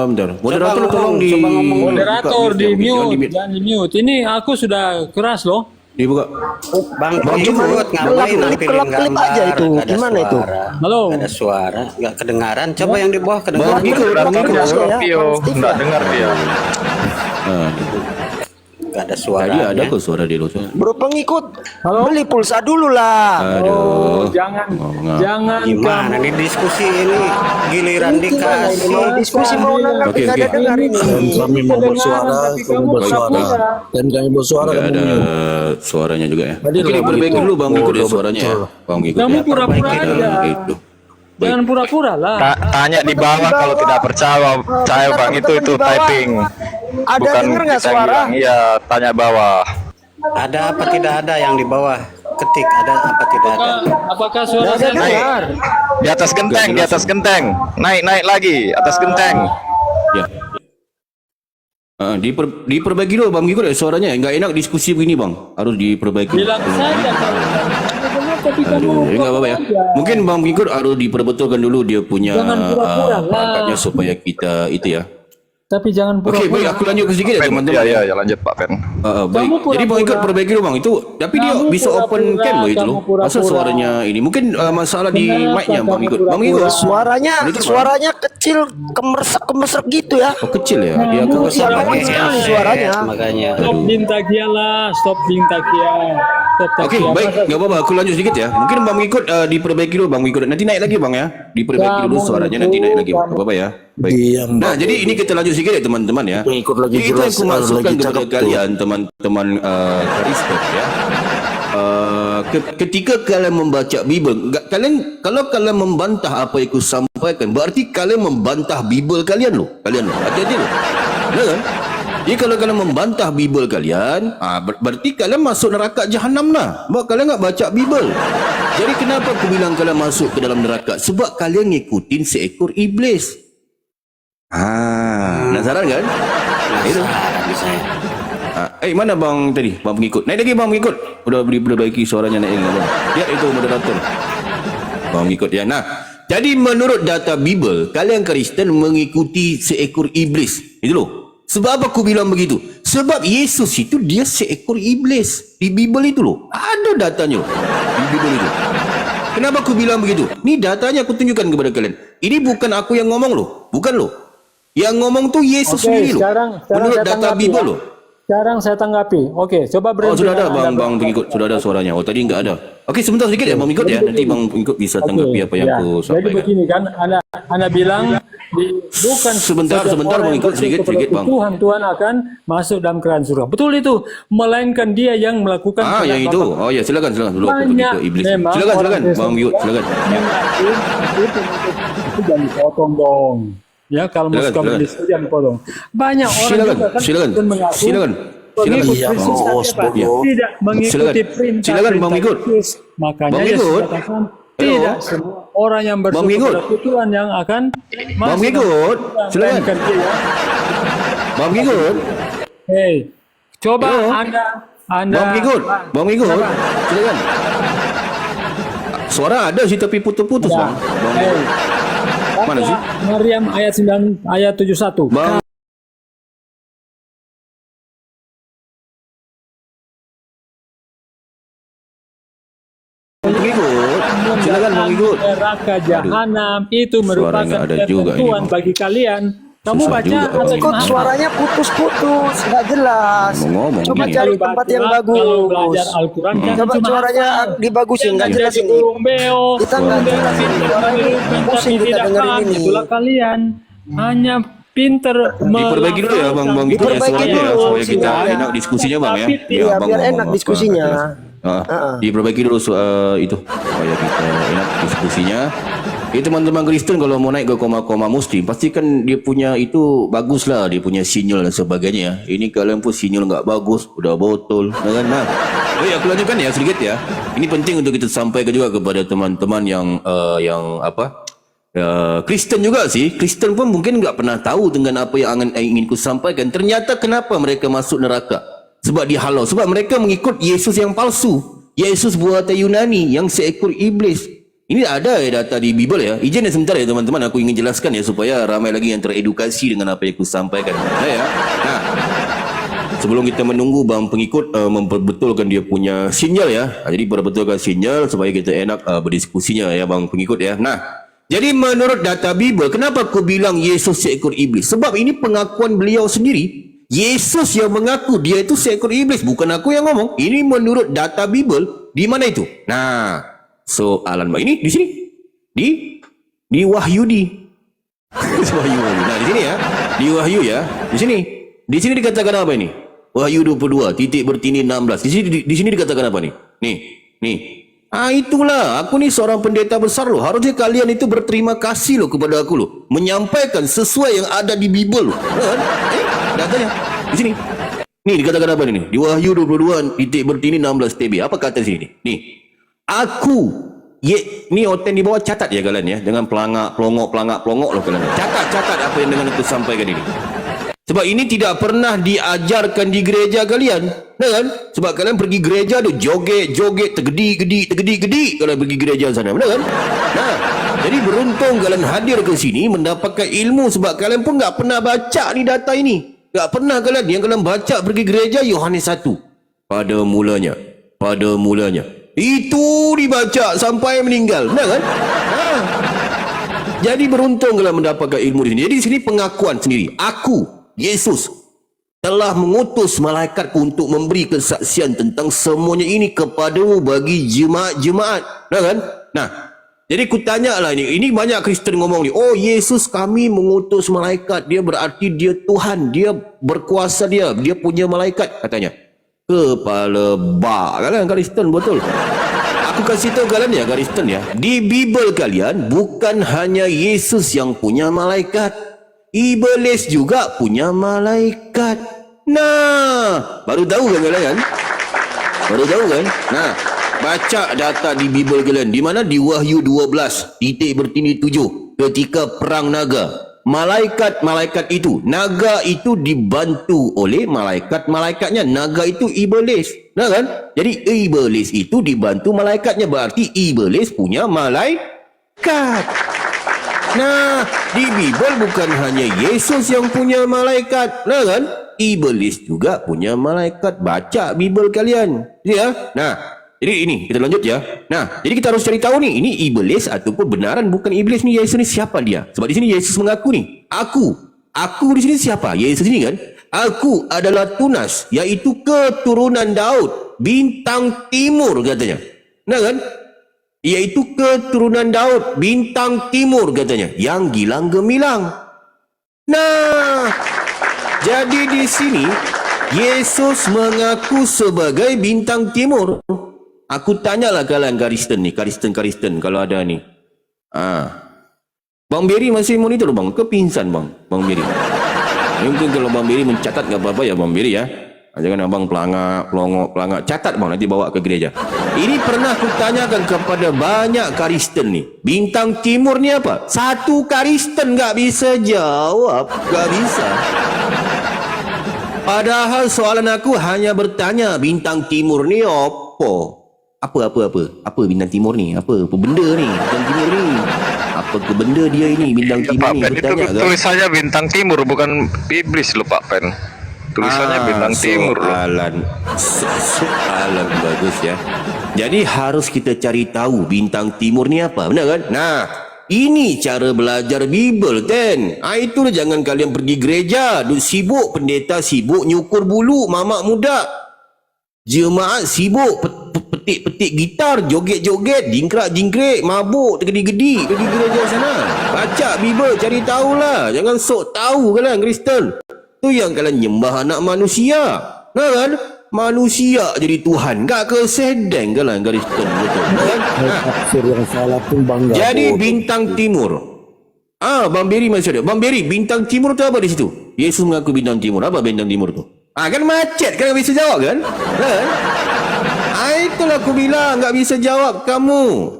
bentar. Moderator Coba tolong di coba ngomong. Moderator di mute, mute. jangan di mute. Ini aku sudah keras loh. Dibuka. Bang Cuma Pengikut ngapain nampilin kelap-kelip gambar? aja itu. Nggak ada Gimana itu? suara. Halo. Nggak ada suara, nggak kedengaran. Coba yang di bawah Bang kedengaran. Pengikut, Bang Pengikut. Scorpio, nggak dengar dia. Nggak ada Tadi suaranya. ada kok suara di luar. Bro Pengikut, beli pulsa dulu lah. Aduh. Jangan Gimana nih diskusi ini? Giliran dikasih. Mau diskusi mau nangkap Oke, nggak ada oke. dengar ini. Kami mau bersuara, kamu bersuara. Dan kami bersuara, Nggak kamu ada mute. suaranya juga ya. Tadi Oke, lagi perbaiki itu. dulu Bang Pengikut ya Betul. suaranya ya. Bang Pengikut kamu ya. pura-pura aja. Itu. Jangan pura-pura lah. Tanya di bawah kalau tidak percaya, Bang, itu typing. Ada Bukan dengar nggak kita yang suara? bilang, iya, tanya bawah. Ada apa tidak ada yang di bawah? Ketik ada apa tidak ada? Apakah suara saya dengar? Di atas genteng, di atas genteng. Naik lagi, atas genteng. Ya. Diperbaiki dulu Bang Pengikut ya suaranya. Enggak enak diskusi begini Bang. Harus diperbaiki. Bilang saja kalau benar, tapi kamu Aduh, ya enggak apa-apa ya. Mungkin Bang Pengikut harus diperbetulkan dulu dia punya Jangan pura-pura lah. pangkatnya supaya kita itu ya. Tapi jangan Okey, baik, pura-pura. aku lanjut ke sedikit ya Pen, teman-teman. ya, lanjut Pak Pen. Baik. Kamu Jadi bang ikut pura-pura. perbaiki dulu bang itu. Tapi dia Kamu bisa open pura-pura, cam loh itu kamu loh. pura-pura. Asal suaranya ini mungkin masalah di Kenapa mic-nya bang kamu ikut. Bang ikut. pura-pura? Suaranya kecil, kemersek gitu ya. Oh, kecil ya. Dia Kamu akan Iya, memang sekali suaranya. Makanya. Stop Bintakia lah, stop Bintakia. Stop Okey, Takia. baik. Masa- Enggak apa-apa, aku lanjut sedikit ya. Mungkin bang ikut diperbaiki dulu bang ikut. Nanti naik lagi bang ya. Diperbaiki dulu Kamu suaranya itu, nanti naik lagi. kamu- Enggak apa-apa ya. Baik. Diam, Nah, Bang. jadi ini kita lanjut sedikit ya teman-teman ya. Pengikut lagi Jadi itu jelas, yang aku maksudkan lagi kepada cakap tuh. kalian teman-teman Kristen ya. Ketika kalian membaca Bible, kalau kalian membantah apa yang aku sampaikan, berarti kalian membantah Bible kalian loh. Hati-hati loh. Benar kan? Jadi kalau kalian membantah Bible kalian, berarti kalian masuk neraka jahanam lah. Sebab kalian tak baca Bible. Jadi kenapa aku bilang kalian masuk ke dalam neraka? Sebab kalian ngikutin seekor iblis. Penasaran kan? Itu. Mana bang tadi? Bang pengikut. Naik lagi bang pengikut. Udah perbaiki suaranya naik lagi bang. Lihat itu moderator. Bang pengikut ya. Nah, jadi menurut data Bible, kalian Kristen mengikuti seekor iblis. Itu loh. Sebab apa aku bilang begitu? Sebab Yesus itu dia seekor iblis. Di Bible itu loh. Ada datanya loh. Di Bible itu. Kenapa aku bilang begitu? Ini datanya aku tunjukkan kepada kalian. Ini bukan aku yang ngomong loh. Bukan loh. Yang ngomong tuh Yesus Oke, sendiri loh. sekarang Menurut saya data tanggapi Bible ya. loh. Sekarang saya tanggapi. Oke, coba Oh, berhenti. sudah ada Anda bang berkata. pengikut. Sudah ada suaranya. Oh, tadi enggak ada. Okey, sebentar sedikit ya bang pengikut ya. Nanti bang pengikut bisa tanggapi apa yang ya. aku Jadi sampaikan. begini kan, Anda bilang bukan Sebentar, setiap sebentar, orang Bang, yang ikut bersyukur sedikit, kepada Bang. Tuhan akan masuk dalam kerajaan surga. Betul itu. Melainkan dia yang melakukan. Yang itu. Oh ya, silakan dulu aku pergi Banyak ke iblis. memang Silakan orang Kristen bang pengikut, silakan. Ya. Itu jangan dipotong dong. Ya, kalau mau Silakan, suka silakan. berbisnis jangan dipotong. Banyak orang Silakan, juga kan silakan. Kristen mengaku Silakan. pengikut Iya, Kristus Bang, tapi apa? ya. Tidak mengikuti Silakan. perintah Silakan, Bang Mikut. Kristus. Makanya Bang Yesus Mikut. katakan Halo. tidak semua orang yang Bang bersyukur Mikut. kepada Tuhan yang akan Bang Mikut, silakan. melainkan dia. Bang pengikut. Hei, coba Halo. Anda Bang pengikut. Bang pengikut. Siapa? Silakan. Suara ada sih tapi putus-putus Ya. bang. Bang Hei. Mana Baca sih? Maryam ayat 9 ayat 71. Bang pengikut. Silakan bang pengikut. Neraka jahanam itu merupakan nggak ada juga ini, ketentuan Bang. bagi kalian. Kamu Susah baca juga, Bang. atau Ikut gimana? suaranya putus-putus, nggak jelas. Ngomong-ngomong Coba gini. cari tempat yang bagus. Kalau belajar Al-Quran jangan Coba cuma suaranya hafal. dibagusin, nggak Jangan jelas jadi ini. burung beo. Kita nggak Burung jelas beo ini. pintar tapi Pusing kita tidak dengerin paham. ini. Itulah kalian hanya pinter Diperbaiki dulu ya bang pengikut ya Diperbaiki suaranya ya dulu, supaya kita silakan. enak diskusinya bang ya. Tapi Iya, Bang biar ngomong enak apa, diskusinya. jelas. Diperbaiki dulu itu supaya kita enak diskusinya. Teman-teman Kristen kalau mau naik ke koma-koma muslim pastikan dia punya itu bagus lah, dia punya sinyal dan sebagainya. Ini kalian pun sinyal nggak bagus, udah botol, kan? Nah, aku lanjutkan ya sedikit ya. Ini penting untuk kita sampaikan juga kepada teman-teman yang Kristen juga sih. Kristen pun mungkin nggak pernah tahu dengan apa yang ingin ku sampaikan. Ternyata kenapa mereka masuk neraka? Sebab dihalau. Sebab mereka mengikut Yesus yang palsu. Yesus buatan Yunani yang seekor iblis. Ini ada data di Bible ya. Izin sebentar ya teman-teman. Aku ingin jelaskan ya supaya ramai lagi yang teredukasi dengan apa yang aku sampaikan. Nah, sebelum kita menunggu bang pengikut memperbetulkan dia punya sinyal ya. Jadi perbetulkan sinyal supaya kita enak berdiskusinya ya bang pengikut ya. Nah, jadi menurut data Bible, kenapa aku bilang Yesus seekor iblis? Sebab ini pengakuan beliau sendiri. Yesus yang mengaku dia itu seekor iblis, bukan aku yang ngomong. Ini menurut data Bible. Di mana itu? Nah, soalan ini di sini. Di Wahyudi. Nah, di sini ya. Di Wahyu ya. Di sini. Di sini dikatakan apa ini? Wahyu 22 titik bertini 16. Di sini dikatakan apa nih? Nih. Itulah, aku ni seorang pendeta besar loh. Harusnya kalian itu berterima kasih loh kepada aku loh. Menyampaikan sesuai yang ada di Bible loh. Datanya di sini. Nih dikatakan apa ini? Di Wahyu 22 titik bertini 16 TB. Apa kata di sini? Nih. Ni oten di bawah catat ya kalian ya. Dengan pelongok loh kalian. Catat apa yang dengan aku sampaikan ini. Sebab ini tidak pernah diajarkan di gereja kalian. Kan? Sebab kalian pergi gereja tu joget, tergedi. Kalian pergi gereja sana. Benar kan? Nah, Jadi beruntung kalian hadir ke sini mendapatkan ilmu sebab kalian pun tak pernah baca ni data ini. Tak pernah kalian. Yang kalian baca pergi gereja Yohanes 1. Pada mulanya. Itu dibaca sampai meninggal. Benar kan? Jadi beruntung kalian mendapatkan ilmu di sini. Jadi di sini pengakuan sendiri. Aku, Yesus, telah mengutus malaikatku untuk memberi kesaksian tentang semuanya ini kepadamu bagi jemaat-jemaat. Nah kan? Nah, jadi ku tanya lah ini banyak Kristen ngomong ni, oh Yesus kami mengutus malaikat, dia berarti dia Tuhan, dia berkuasa, dia punya malaikat katanya. Kepala bak kalian Kristen betul. Aku kasih tahu kalian ya Kristen ya, di Bible kalian bukan hanya Yesus yang punya malaikat, Iblis juga punya malaikat. Nah, baru tahu kan kalian? Baru tahu kan? Nah, baca data di Bible kalian. Di mana? Di Wahyu 12 titik bertini 7 ketika perang naga. Malaikat-malaikat itu, naga itu dibantu oleh malaikat-malaikatnya. Naga itu iblis. Nah kan? Jadi iblis itu dibantu malaikatnya. Berarti iblis punya malaikat. Nah, di Bible bukan hanya Yesus yang punya malaikat. Nah kan? Iblis juga punya malaikat. Baca Bible kalian. Ya? Nah, jadi ini kita lanjut ya. Nah, jadi kita harus cari tahu nih, ini iblis ataupun benaran bukan iblis ni. Yesus ni siapa dia? Sebab di sini Yesus mengaku nih, aku di sini siapa? Yesus ini kan? Aku adalah Tunas, iaitu keturunan Daud, bintang timur katanya. Nah kan? Iaitu keturunan Daud, bintang timur katanya, yang gilang gemilang. Nah, jadi di sini Yesus mengaku sebagai bintang timur. Aku tanyalah kalian Kristen ni, Kristen kalau ada ni. Bang Beri masih monitor bang, ke pingsan bang Beri. Mungkin kalau Bang Beri mencatat enggak apa-apa ya Bang Beri ya. Jangan abang pelangak, catat bang, nanti bawa ke gereja. Ini pernah aku tanyakan kepada banyak Kristen ni, bintang timur ni apa? Satu Kristen tak bisa jawab, tak bisa. Padahal soalan aku hanya bertanya, bintang timur ni apa? Apa bintang timur ni? Apa benda ni bintang timur ni? Apa ke benda dia ini bintang timur ni? Bertanya itu tulisannya bintang timur, bukan iblis loh Pak Pen. Tulisannya bintang timur loh. Soalan bagus ya. Jadi harus kita cari tahu bintang timur ni apa, benar kan? Nah, ini cara belajar Bible kan. Itu jangan kalian pergi gereja, sibuk pendeta, sibuk nyukur bulu mamak muda. Jemaat sibuk petik-petik gitar, joget-joget, jingkrak-jingkrik, mabuk, tergedi-gedi pergi gereja sana. Baca Bible, cari tahulah. Jangan sok tahu kalian Kristen. Tu yang kalian nyembah anak manusia. Nah kan? Manusia jadi Tuhan. Tak kesedeng kalian Kristen. Betul kan? Tafsir yang salah pun bangga. Jadi bintang timur. Bang Beri masih ada. Bang Beri, bintang timur tu apa di situ? Yesus mengaku bintang timur. Apa bintang timur tu? Kan macet kan, bisa jawab kan? Kan? Itulah aku bilang tak bisa jawab kamu.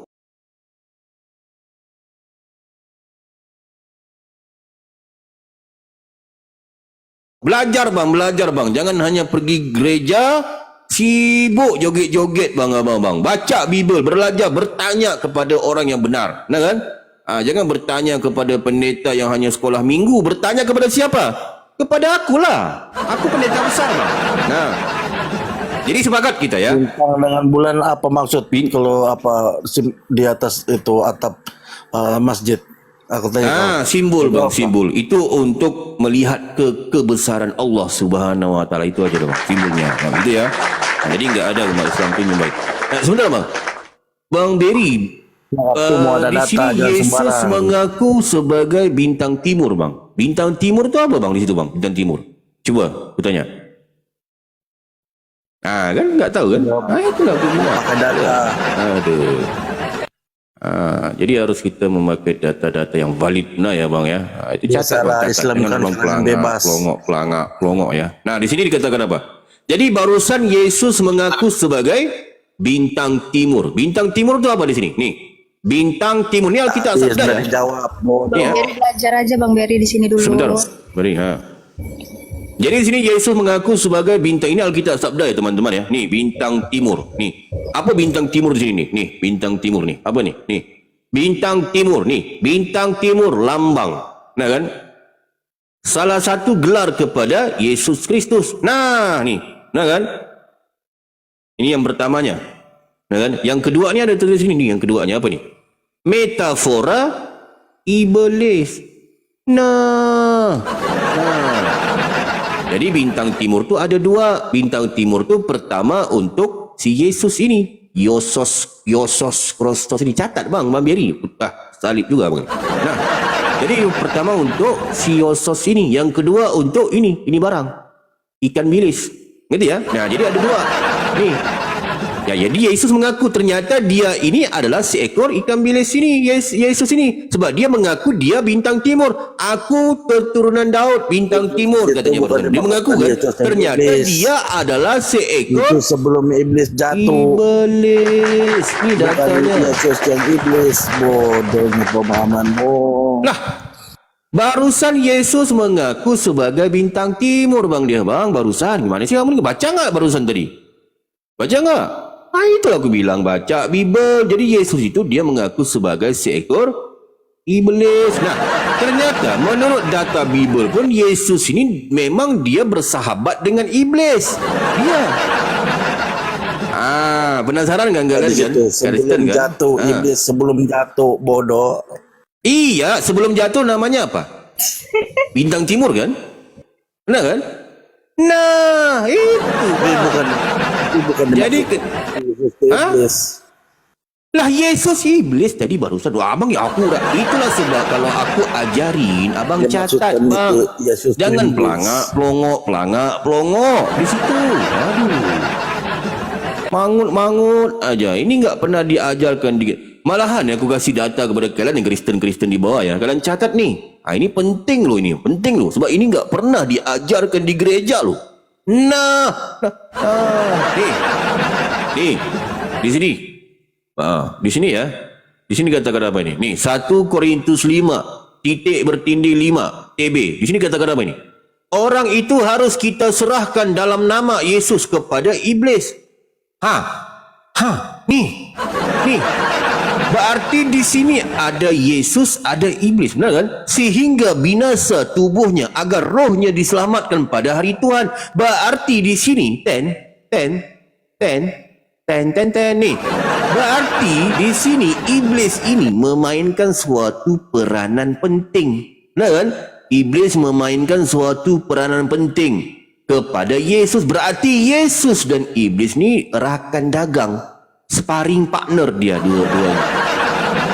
Belajar bang. Jangan hanya pergi gereja, sibuk joget-joget bang. Baca Bible, belajar, bertanya kepada orang yang benar. Nah kan? Jangan bertanya kepada pendeta yang hanya sekolah minggu. Bertanya kepada siapa? Kepada akulah. Aku pendeta besar bang. Nah, jadi sepakat kita ya. Bintang dengan bulan apa maksud? Kalau apa di atas itu atap masjid? Aku tanya. Simbol bang, simbol. Itu untuk melihat kebesaran Allah Subhanahu Wa Taala, itu aja bang, simbolnya. Gitu ya. Jadi enggak ada umat Islam tu yang baik. Sebentar bang. Bang Beri, di sini Yesus mengaku sebagai bintang timur bang. Bintang timur tu apa bang di situ bang? Bintang timur. Coba aku tanya. Kan enggak tahu kan? Itulah aku bilang. Aduh. Jadi harus kita memakai data-data yang valid, nah ya bang ya. Itu catat bang, Islam jangan bang pelongok ya. Nah di sini dikatakan apa? Jadi barusan Yesus mengaku sebagai bintang timur. Bintang timur itu apa di sini? Nih, bintang timur ni Alkitab sabda. Jawab. Beri belajar aja bang Beri di sini dulu. Sebentar, beri. Jadi di sini Yesus mengaku sebagai bintang, ini Alkitab sabda ya teman-teman ya. Nih bintang timur. Nih, apa bintang timur di sini nih? Nih bintang timur nih. Apa nih? Nih Bintang timur nih, bintang timur lambang, nah kan? Salah satu gelar kepada Yesus Kristus. Nah, nih, nah kan? Ini yang pertamanya. Nah kan? Yang kedua ni ada tulis sini nih, yang keduanya apa nih? Metafora iblis. Nah. Jadi bintang timur tu ada dua. Bintang timur tu pertama untuk si Yesus ini. Yosos Kristus ini. Catat bang Beri. Salib juga bang. Nah, jadi yang pertama untuk si Yosos ini. Yang kedua untuk ini barang. Ikan bilis. Ngerti ya? Nah, jadi ada dua. Nih. Ya, jadi Yesus mengaku ternyata dia ini adalah seekor ikan bilis ini. Yesus ini. Sebab dia mengaku dia bintang timur. Aku keturunan Daud, bintang timur katanya. Dia mengaku kan. Ternyata dia adalah seekor. Itu sebelum iblis jatuh. Iblis. Ini datanya. Yesus yang iblis. Bodohnya pemahaman. Lah. Barusan Yesus mengaku sebagai bintang timur bang dia bang. Barusan. Gimana sih kamu baca nggak barusan tadi? Baca nggak? Itulah aku bilang baca Bible. Jadi Yesus itu dia mengaku sebagai seekor iblis. Nah, ternyata menurut data Bible pun Yesus ini memang dia bersahabat dengan iblis. Dia. Penasaran nggak kalian kan? Sebelum jatuh iblis, sebelum jatuh bodoh. Iya, sebelum jatuh namanya apa? Bintang timur kan? Benar kan? Nah, itu bukan jadi iblis. Lah Yesus iblis tadi barusan. Wah, abang ya aku dah. Itulah sebab kalau aku ajarin abang catat bang. Jangan pelangak di situ. Aduh. Mangut aja. Ini enggak pernah diajarkan malahan aku kasih data kepada kalian yang Kristen di bawah ya. Kalian catat nih. Ini penting loh ini. Penting loh. Sebab ini enggak pernah diajarkan di gereja loh. Nih, di sini. Di sini ya. Di sini katakan apa ini? Nih, 1 Korintus 5 titik bertindih 5 TB. Di sini katakan apa ini? Orang itu harus kita serahkan dalam nama Yesus kepada iblis. Nih. Berarti di sini ada Yesus, ada iblis, benar kan? Sehingga binasa tubuhnya agar rohnya diselamatkan pada hari Tuhan. Berarti di sini nih. Berarti di sini iblis ini memainkan suatu peranan penting. Benar kan? Iblis memainkan suatu peranan penting kepada Yesus. Berarti Yesus dan iblis ni rakan dagang. Sparring partner dia dua-duanya.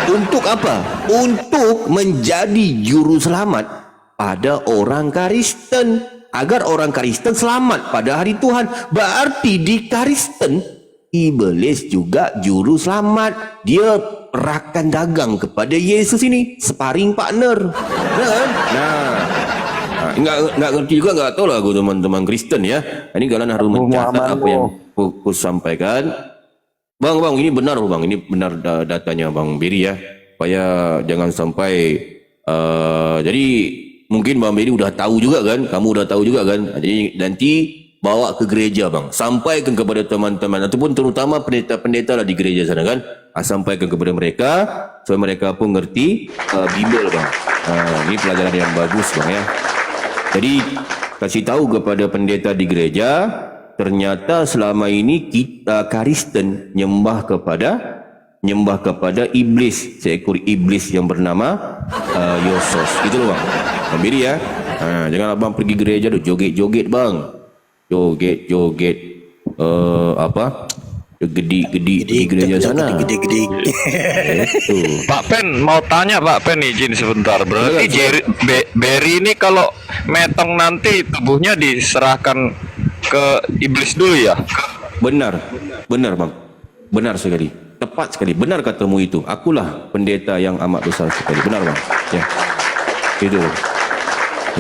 Untuk apa? Untuk menjadi juru selamat pada orang Kristen. Agar orang Kristen selamat pada hari Tuhan. Berarti di Kristen, iblis juga juru selamat. Dia rakan dagang kepada Yesus ini. Sparring partner. Enggak ngerti juga, enggak tahu lah aku teman-teman Kristen ya. Ini kalian harus mencatat apa yang aku sampaikan. Bang, ini benar bang, ini benar datanya bang Beri ya, supaya jangan sampai jadi mungkin bang Beri udah tahu juga kan, kamu udah tahu juga kan, jadi nanti bawa ke gereja bang, sampaikan kepada teman-teman ataupun terutama pendeta-pendeta lah di gereja sana kan, sampaikan kepada mereka supaya mereka pun ngerti Bible bang. Ini pelajaran yang bagus bang ya. Jadi kasih tahu kepada pendeta di gereja. Ternyata selama ini kita Kristen nyembah kepada iblis, seekor iblis yang bernama Yosos. Gitu loh bang. Bang Beri ya. Jangan abang pergi gereja tu joget-joget bang. Joget. Gedi di gereja sana. Gede. Pak Pen mau tanya Pak Pen, izin sebentar. Berarti Beri ini kalau metong nanti tubuhnya diserahkan ke iblis dulu ya? Benar bang, benar sekali, tepat sekali, benar katamu itu. Akulah pendeta yang amat besar sekali, benar bang ya, itu ya.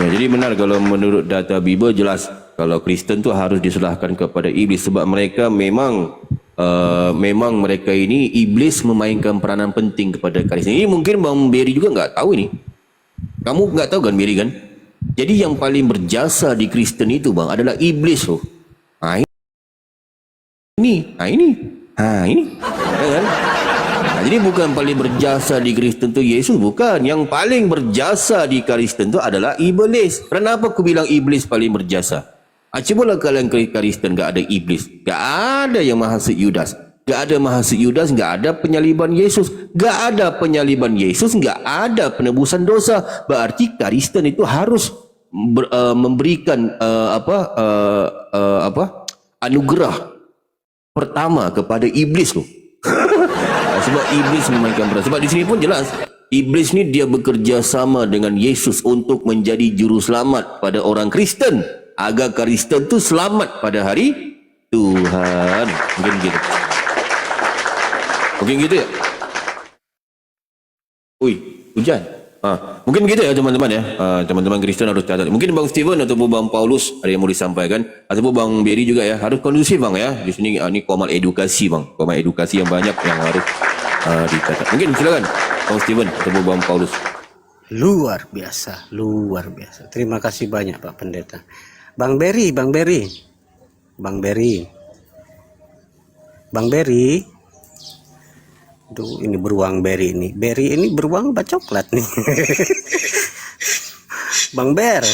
Jadi benar kalau menurut data Bible jelas kalau Kristen tu harus diserahkan kepada iblis. Sebab mereka memang mereka ini, iblis memainkan peranan penting kepada Kristen. Ini mungkin bang Beri juga nggak tahu ini. Kamu nggak tahu kan Beri kan? Jadi yang paling berjasa di Kristen itu bang adalah iblis loh. Ini. Ya kan? Jadi bukan paling berjasa di Kristen tu Yesus, bukan. Yang paling berjasa di Kristen tu adalah iblis. Kenapa aku bilang iblis paling berjasa? Cubalah kalian Kristen, gak ada iblis, gak ada yang mahasiswa Yudas, gak ada mahasiswa Yudas, gak ada penyaliban Yesus, gak ada penyaliban Yesus, gak ada penebusan dosa. Berarti Kristen itu harus memberikan anugerah pertama kepada iblis loh. Sebab iblis memainkan peran. Sebab di sini pun jelas, iblis ni dia bekerja sama dengan Yesus untuk menjadi juru selamat pada orang Kristen, agar Kristen tu selamat pada hari Tuhan. Mungkin gitu. Mungkin gitu ya. Ui, hujan. Mungkin begitu ya teman-teman ya. Teman-teman Kristen harus catat. Mungkin Bang Steven ataupun Bang Paulus ada yang mau disampaikan, ataupun Bang Berry juga ya. Harus kondusif Bang ya. Di sini ini komal edukasi Bang. Komal edukasi yang banyak yang harus dicatat. Mungkin silakan Bang Steven ataupun Bang Paulus. Luar biasa, luar biasa. Terima kasih banyak Pak Pendeta. Bang Berry, Bang Berry. Bang Berry. Bang Berry. Duh, ini beruang Berry ini. Berry ini beruang apa coklat nih? Bang Ber.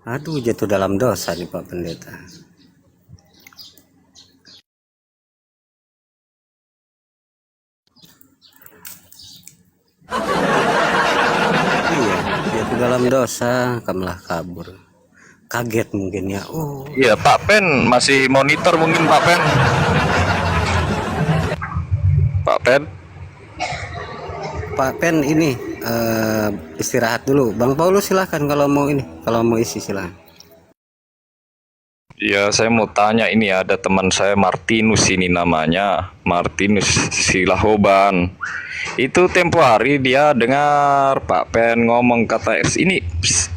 Aduh, jatuh dalam dosa nih Pak Pendeta. Iya, jatuh dalam dosa, kamulah kabur. Kaget mungkin ya. Oh. Iya, Pak Pen masih monitor mungkin Pak Pen. Pak Pen. Pak Pen ini istirahat dulu. Bang Paulus silahkan kalau mau ini, kalau mau isi silahkan. Ya, saya mau tanya, ini ada teman saya Martinus ini namanya, Martinus Silahoban. Itu tempo hari dia dengar Pak Pen ngomong, kata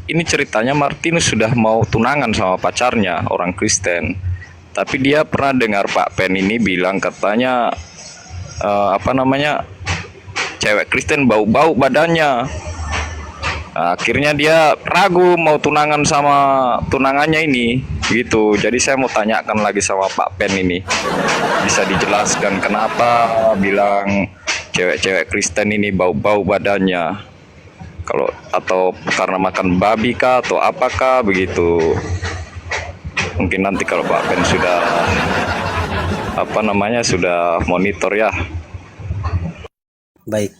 ini ceritanya Martinus sudah mau tunangan sama pacarnya orang Kristen. Tapi dia pernah dengar Pak Pen ini bilang katanya cewek Kristen bau-bau badannya. Nah, akhirnya dia ragu mau tunangan sama tunangannya ini gitu. Jadi saya mau tanyakan lagi sama Pak Pen ini, bisa dijelaskan kenapa bilang cewek-cewek Kristen ini bau-bau badannya, kalau atau karena makan babi kah atau apakah begitu. Mungkin nanti kalau Pak Pen sudah sudah monitor ya. Baik.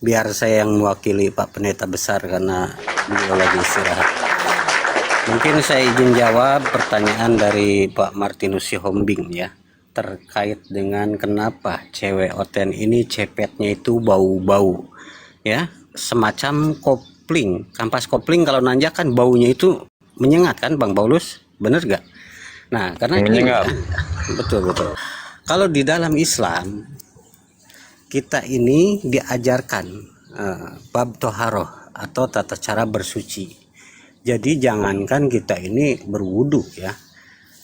Biar saya yang mewakili Pak Pendeta Besar karena beliau lagi istirahat. Mungkin saya izin jawab pertanyaan dari Pak Martinus Sihombing ya, terkait dengan kenapa cewek oten ini cepetnya itu bau-bau ya, semacam kopling, kampas kopling kalau nanjak kan baunya itu menyengat kan Bang Paulus, bener gak? Nah karena menyengat. Betul. Kalau di dalam Islam kita ini diajarkan bab toharoh atau tata cara bersuci. Jadi jangankan kita ini berwudu ya,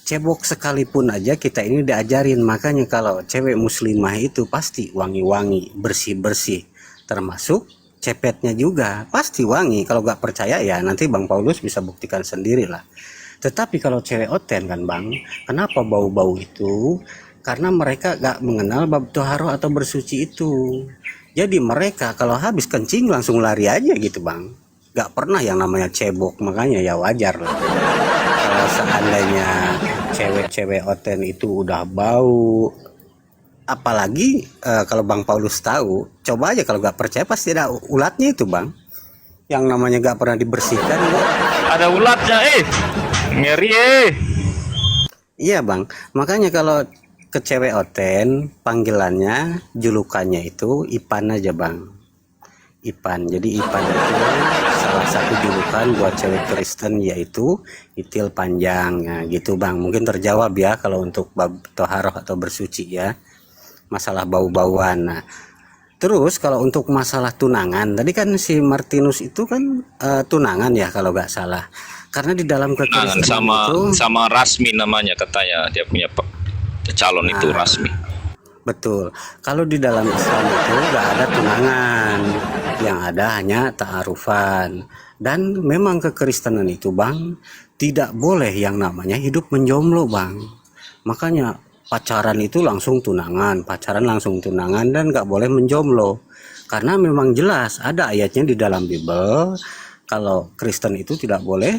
cebok sekalipun aja kita ini diajarin. Makanya kalau cewek muslimah itu pasti wangi-wangi, bersih-bersih, termasuk cepetnya juga pasti wangi. Kalau gak percaya ya nanti Bang Paulus bisa buktikan sendiri lah. Tetapi kalau cewek oten kan Bang, kenapa bau-bau itu? Karena mereka gak mengenal bab toharoh atau bersuci itu. Jadi mereka kalau habis kencing langsung lari aja gitu Bang. Gak pernah yang namanya cebok, makanya ya wajar lah. Kalau seandainya cewek-cewek oten itu udah bau, apalagi kalau Bang Paulus tahu, coba aja kalau gak percaya pasti ada ulatnya itu Bang. Yang namanya gak pernah dibersihkan. Ada ulatnya ngeri Iya Bang, makanya kalau ke cewek oten panggilannya, julukannya itu Ipan aja Bang. Ipan. Jadi Ipan itu salah satu julukan buat cewek Kristen, yaitu itil panjang ya, gitu Bang. Mungkin terjawab ya kalau untuk bab toharoh atau bersuci ya, masalah bau-bauan. Nah terus kalau untuk masalah tunangan, tadi kan si Martinus itu kan tunangan ya kalau nggak salah, karena di dalam kekristenan sama Rasmi namanya, katanya dia punya calon itu Rasmi. Betul. Kalau di dalam Islam itu nggak ada tunangan, yang ada hanya ta'arufan. Dan memang kekristenan itu Bang tidak boleh yang namanya hidup menjomblo, Bang. Makanya pacaran itu langsung tunangan, dan nggak boleh menjomblo. Karena memang jelas ada ayatnya di dalam Bible kalau Kristen itu tidak boleh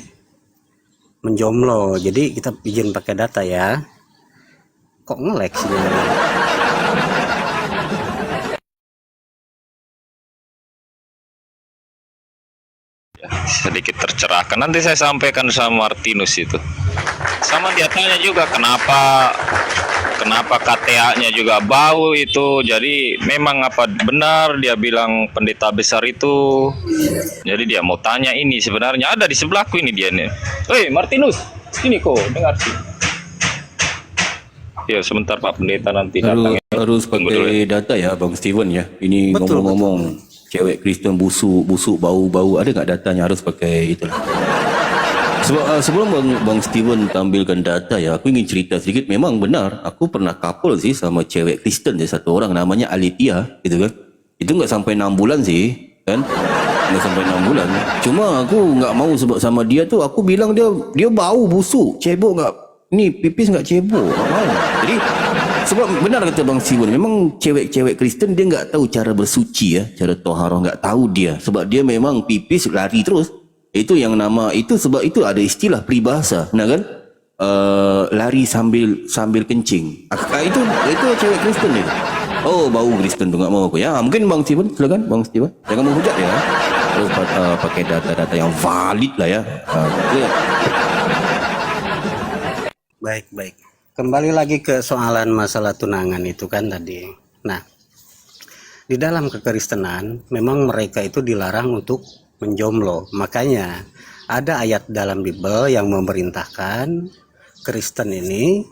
menjomblo. Jadi kita izin pakai data ya. Kok nge-lag sih? Sedikit tercerahkan. Nanti saya sampaikan sama Martinus itu. Sama dia tanya juga kenapa KTA-nya juga bau itu. Jadi memang apa benar dia bilang pendeta besar itu. Jadi dia mau tanya ini sebenarnya ada di sebelahku ini dia nih. Hei Martinus, sini kok dengar sih. Ya sebentar Pak Pendeta nanti datang. Harus pakai data ya Bang Steven ya. Ini ngomong-ngomong cewek Kristen busuk bau ada nggak datanya? Harus pakai itulah. Sebelum Bang Steven tampilkan data ya, aku ingin cerita sedikit. Memang benar, aku pernah couple sih sama cewek Kristen ya, satu orang namanya Alitia gitu kan. Itu nggak sampai 6 bulan sih kan, nggak sampai 6 bulan. Cuma aku nggak mau sebab sama dia tuh, aku bilang dia bau busuk, cebok nggak, nih pipis nggak cebok, nggak mau. Jadi sebab benar kata Bang Steven, memang cewek-cewek Kristen dia nggak tahu cara bersuci ya, cara toharoh nggak tahu dia, sebab dia memang pipis lari terus. Itu yang nama itu, sebab itu ada istilah peribahasa, nah kan, lari sambil kencing. Itu cewek Kristen itu. Oh bau Kristen tuh nggak mau aku ya. Mungkin Bang Steven, silakan Bang Steven, jangan menghujat ya. Harus pakai data-data yang valid lah ya. Baik. Kembali lagi ke soalan masalah tunangan itu kan tadi. Nah, di dalam kekristenan memang mereka itu dilarang untuk menjomblo. Makanya ada ayat dalam Bible yang memerintahkan Kristen ini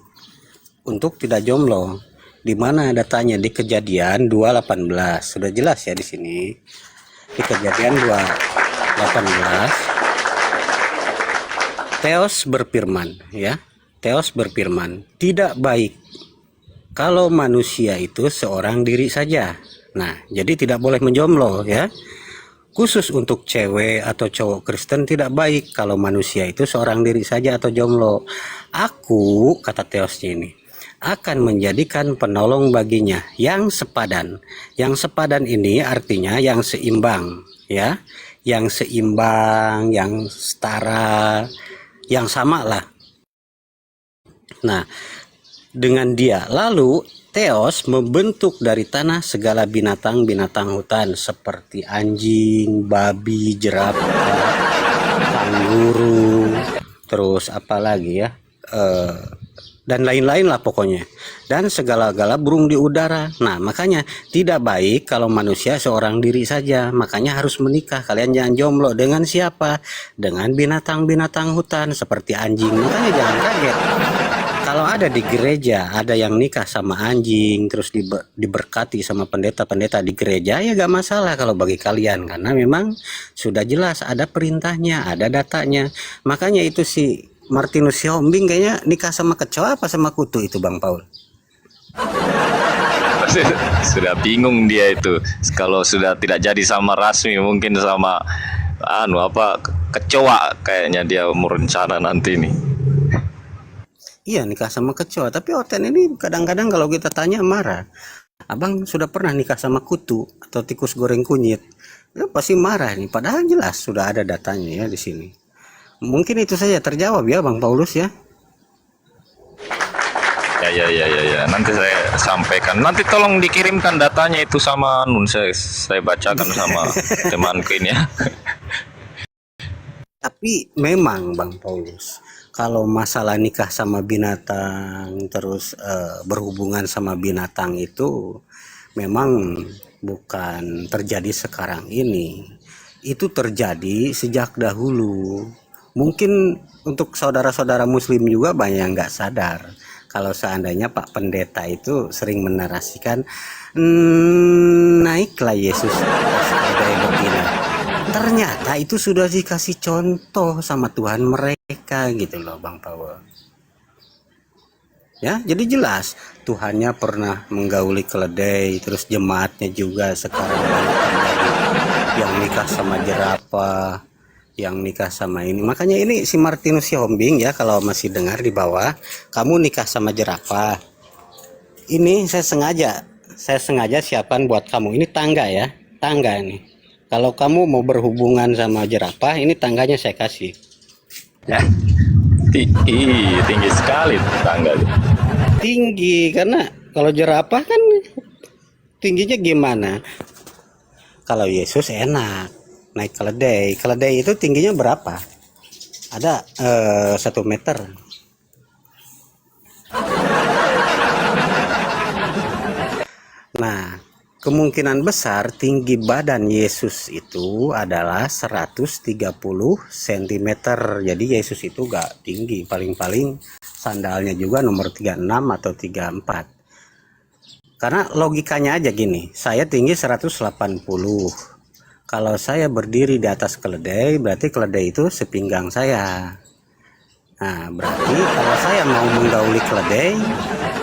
untuk tidak jomblo. Di mana datanya di Kejadian 2:18. Sudah jelas ya di sini. Di Kejadian 2:18 Theos berfirman ya. Theos berfirman, tidak baik kalau manusia itu seorang diri saja. Nah, jadi tidak boleh menjomblo ya. Khusus untuk cewek atau cowok Kristen tidak baik kalau manusia itu seorang diri saja atau jomblo. Aku, kata Theosnya ini, akan menjadikan penolong baginya yang sepadan. Yang sepadan ini artinya yang seimbang ya. Yang seimbang, yang setara, yang sama lah. Nah, dengan dia lalu Theos membentuk dari tanah segala binatang-binatang hutan seperti anjing, babi, jerapah, kanguru, terus apa lagi ya, dan lain-lain lah pokoknya, dan segala-gala burung di udara. Nah, makanya tidak baik kalau manusia seorang diri saja, makanya harus menikah. Kalian jangan jomblo. Dengan siapa? Dengan binatang-binatang hutan seperti anjing. Makanya jangan kaget kalau ada di gereja ada yang nikah sama anjing terus diberkati sama pendeta-pendeta di gereja, ya gak masalah kalau bagi kalian, karena memang sudah jelas ada perintahnya, ada datanya. Makanya itu si Martinus Sihombing kayaknya nikah sama kecoa apa sama kutu itu Bang Paul? Sudah bingung dia itu. Kalau sudah tidak jadi sama Rasmi, mungkin sama kecoa kayaknya dia merencana nanti nih. Iya, nikah sama kecoa. Tapi Oten ini kadang-kadang kalau kita tanya marah. Abang sudah pernah nikah sama kutu atau tikus goreng kunyit? Ya, pasti marah nih. Padahal jelas sudah ada datanya ya di sini. Mungkin itu saja terjawab ya Bang Paulus ya. Ya. Nanti saya sampaikan. Nanti tolong dikirimkan datanya itu sama Nun. Saya bacakan sama temanku ini ya. Tapi memang Bang Paulus, kalau masalah nikah sama binatang terus berhubungan sama binatang itu memang bukan terjadi sekarang ini. Itu terjadi sejak dahulu. Mungkin untuk saudara-saudara muslim juga banyak yang nggak sadar kalau seandainya Pak Pendeta itu sering menarasikan naiklah Yesus sebagai betina. Ternyata itu sudah dikasih contoh sama Tuhan mereka gitu loh Bang Paul. Ya, jadi jelas Tuhannya pernah menggauli keledai, terus jemaatnya juga sekarang banyak terjadi yang nikah sama jerapah, yang nikah sama ini. Makanya ini si Martinus Sihombing ya, kalau masih dengar di bawah, kamu nikah sama jerapah. Ini saya sengaja siapkan buat kamu. Ini tangga ya, tangga ini. Kalau kamu mau berhubungan sama jerapah, ini tangganya saya kasih. Ya. Tinggi sekali tangga. Tinggi karena kalau jerapah kan tingginya gimana? Kalau Yesus enak naik keledai. Keledai itu tingginya berapa? Ada 1 meter. Nah, kemungkinan besar tinggi badan Yesus itu adalah 130 cm. Jadi Yesus itu gak tinggi, paling-paling sandalnya juga nomor 36 atau 34. Karena logikanya aja gini, saya tinggi 180. Kalau saya berdiri di atas keledai, berarti keledai itu sepinggang saya. Nah, berarti kalau saya mau menggauli keledai,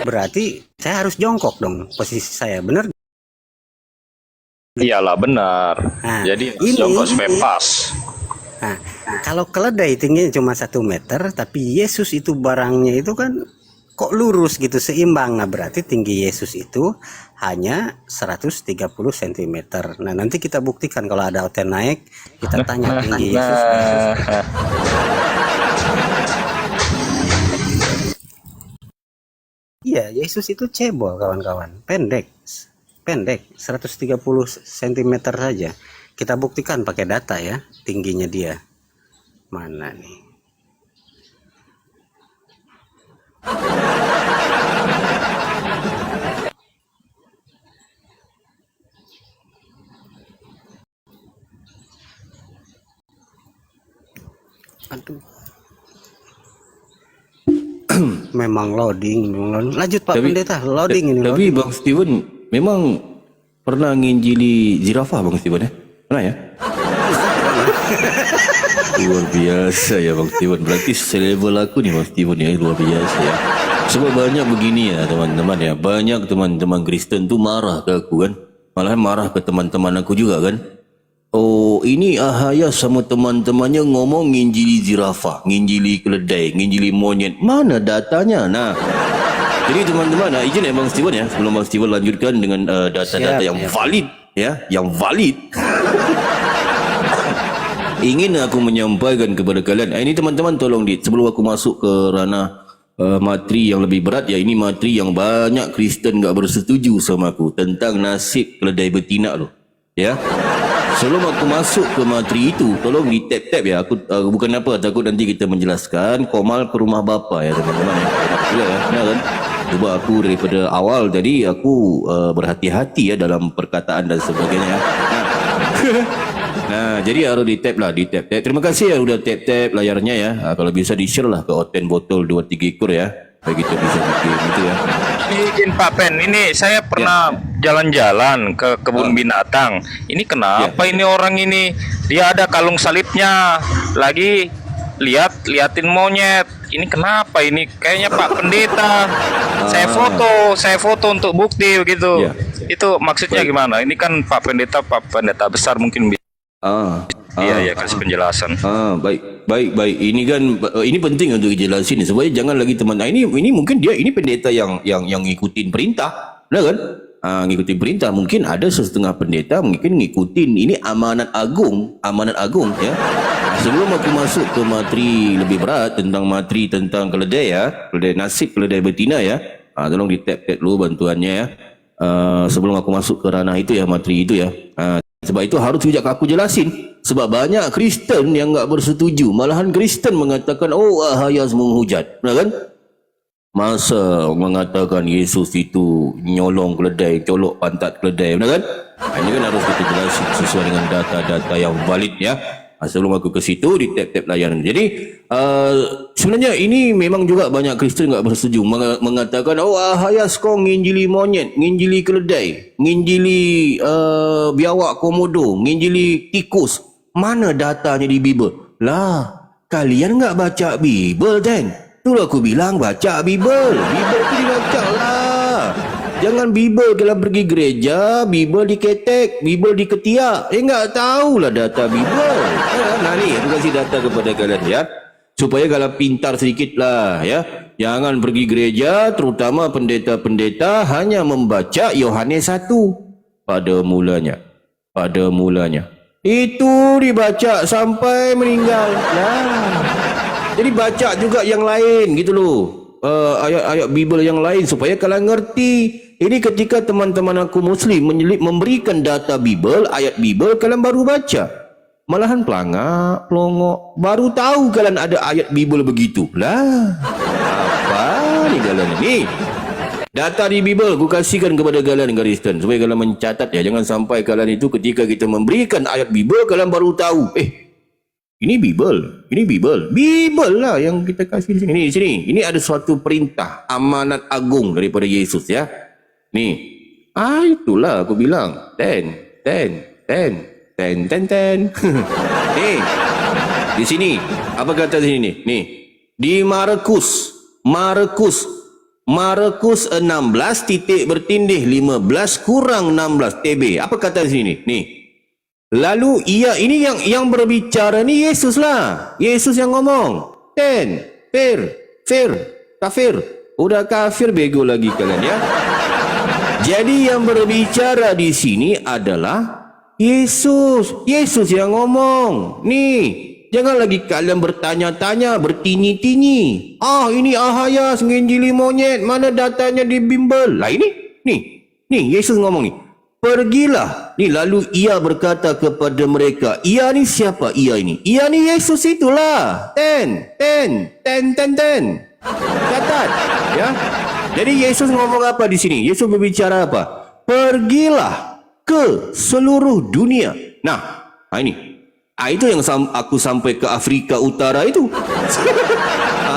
berarti saya harus jongkok dong posisi saya, bener? Iyalah benar. Nah, Jadi ini- jongkok supaya pas. Nah, kalau keledai tingginya cuma 1 meter, tapi Yesus itu barangnya itu kan kok lurus gitu, seimbang. Nah, berarti tinggi Yesus itu hanya 130 cm. Nah, nanti kita buktikan kalau ada hotel naik, kita tanya tinggi Yesus. Iya, Yesus itu cebol kawan-kawan, pendek 130 cm saja. Kita buktikan pakai data ya, tingginya dia. Mana nih? Aduh. Memang loading. Lanjut Pak Pendeta, loading ini. Tapi Bang Steven memang pernah nginjili zirafah Bang Steven ya? Pernah ya? Luar biasa ya Bang Steven. Berarti selevel aku nih Bang Steven ya, luar biasa ya. Sebab banyak begini ya teman-teman ya. Banyak teman-teman Kristen tuh marah ke aku kan. Malahan marah ke teman-teman aku juga kan. Oh ini Ahaya sama teman-temannya ngomong nginjili zirafah, nginjili keledai, nginjili monyet. Mana datanya? Nah, jadi teman-teman, izin ya Bang Steven ya, sebelum Bang Steven lanjutkan dengan data-data yang valid ya, yang valid. Ingin aku menyampaikan kepada kalian, ini teman-teman tolong sebelum aku masuk ke ranah materi yang lebih berat ya, ini materi yang banyak Kristen gak bersetuju sama aku tentang nasib keledai betina loh, ya. Sebelum aku masuk ke materi itu, tolong di tap-tap ya. Aku bukan apa, takut nanti kita menjelaskan Komal ke rumah bapa ya teman-teman ya. Enak ya kan? Cuba aku daripada awal tadi aku berhati-hati ya dalam perkataan dan sebagainya. Nah, jadi harus di tap lah, di tap. Terima kasih ya udah tap layarnya ya. Kalau bisa di share lah ke Oten Botol 2-3 ekor ya. Supaya kita bisa bikin gitu ya. Izin Pak Pen, ini saya pernah jalan-jalan ke kebun binatang. Ini kenapa ini orang ini dia ada kalung salibnya, lagi liatin monyet. Ini kenapa ini? Kayaknya Pak Pendeta. Saya foto untuk bukti begitu. Ya. Itu maksudnya gimana? Ini kan Pak Pendeta besar mungkin Iya, kasih penjelasan. Baik. Ini kan ini penting untuk dijelasin supaya jangan lagi teman. Nah, ini mungkin ini pendeta yang ngikutin perintah, benar kan? Ngikutin perintah. Mungkin ada setengah pendeta mungkin ngikutin ini amanat agung ya. Sebelum aku masuk ke materi lebih berat tentang keledai ya, nasib keledai betina ya. Tolong di tap dulu bantuannya ya. Sebelum aku masuk ke ranah itu ya, materi itu ya. Sebab itu harus juga aku jelasin. Sebab banyak Kristen yang enggak bersetuju. Malahan Kristen mengatakan, oh Ahaya menghujat. Benar kan? Masa mengatakan Yesus itu nyolong keledai, colok pantat keledai. Benar kan? Ini kan harus kita jelasin sesuai dengan data-data yang valid ya. Sebelum aku ke situ, di tap-tap layanan. Jadi, sebenarnya ini memang juga banyak Kristen enggak bersetuju. Mengatakan, oh Ahaya kau nginjili monyet, nginjili keledai, nginjili biawak komodo, nginjili tikus. Mana datanya di Bible? Lah, kalian enggak baca Bible kan? Itulah aku bilang baca Bible. Bible itu dibaca lah. Jangan Bible kalau pergi gereja, Bible diketek, Bible diketiak. Enggak tahulah data Bible. Nah ni aku kasih data kepada kalian ya. Supaya kalau pintar sedikit lah ya. Jangan pergi gereja, terutama pendeta-pendeta hanya membaca Yohanes 1 pada mulanya. Pada mulanya. Itu dibaca sampai meninggal. Nah. Jadi baca juga yang lain gitu loh. Ayat-ayat Bible yang lain supaya kalian ngerti. Ini ketika teman-teman aku Muslim memberikan data Bible, ayat Bible, kalian baru baca. Malahan pelangak, pelongok, baru tahu kalian ada ayat Bible begitu. Lah, apa ni kalian ni? Data di Bible aku kasihkan kepada kalian Kristen supaya kalian mencatat ya. Jangan sampai kalian itu ketika kita memberikan ayat Bible kalian baru tahu. Ini Bible, ini Bible. Bible lah yang kita kasih di sini. Ini di sini. Ini ada suatu perintah amanat agung daripada Yesus ya. Nih. Itulah aku bilang. 10. Nih. Di sini. Apa kata di sini nih? Di Markus 16 titik bertindih 15 kurang 16 TB. Apa kata di sini? Nih. Lalu ini yang berbicara ni Yesus lah. Yesus yang ngomong. Kafir. Udah kafir bego lagi kalian ya. Jadi yang berbicara di sini adalah Yesus. Yesus yang ngomong. Nih, jangan lagi kalian bertanya-tanya, bertinyi-tinyi. Ini ahaya nginjili monyet. Mana datanya di bimbel? Lah ini. Nih Yesus ngomong nih. Pergilah. Ni lalu ia berkata kepada mereka, ia ni siapa ia ini? Ia ni Yesus itulah. 10. Catat, ya. Jadi Yesus ngomong apa di sini? Yesus berbicara apa? Pergilah ke seluruh dunia. Nah, ini. Itu yang aku sampai ke Afrika Utara itu.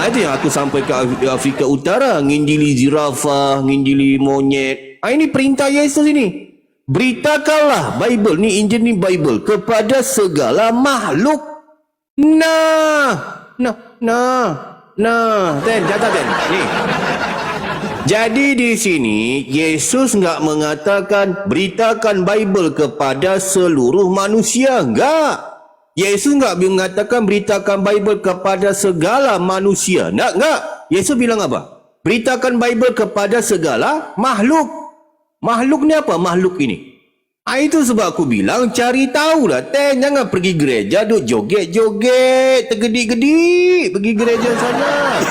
Itu yang aku sampai ke Afrika Utara, nginjili zirafah, nginjili monyet. Ini perintah Yesus ini. Beritakanlah Bible ni, Injil ni Bible kepada segala makhluk. Catat. Ni. Jadi di sini Yesus enggak mengatakan beritakan Bible kepada seluruh manusia, enggak. Yesus enggak mengatakan beritakan Bible kepada segala manusia. Enggak. Yesus bilang apa? Beritakan Bible kepada segala makhluk. Makhluk ni apa? Makhluk ini. Itu sebab aku bilang cari tahu lah. Jangan pergi gereja duk joget-joget, tergedik-gedik pergi gereja sana.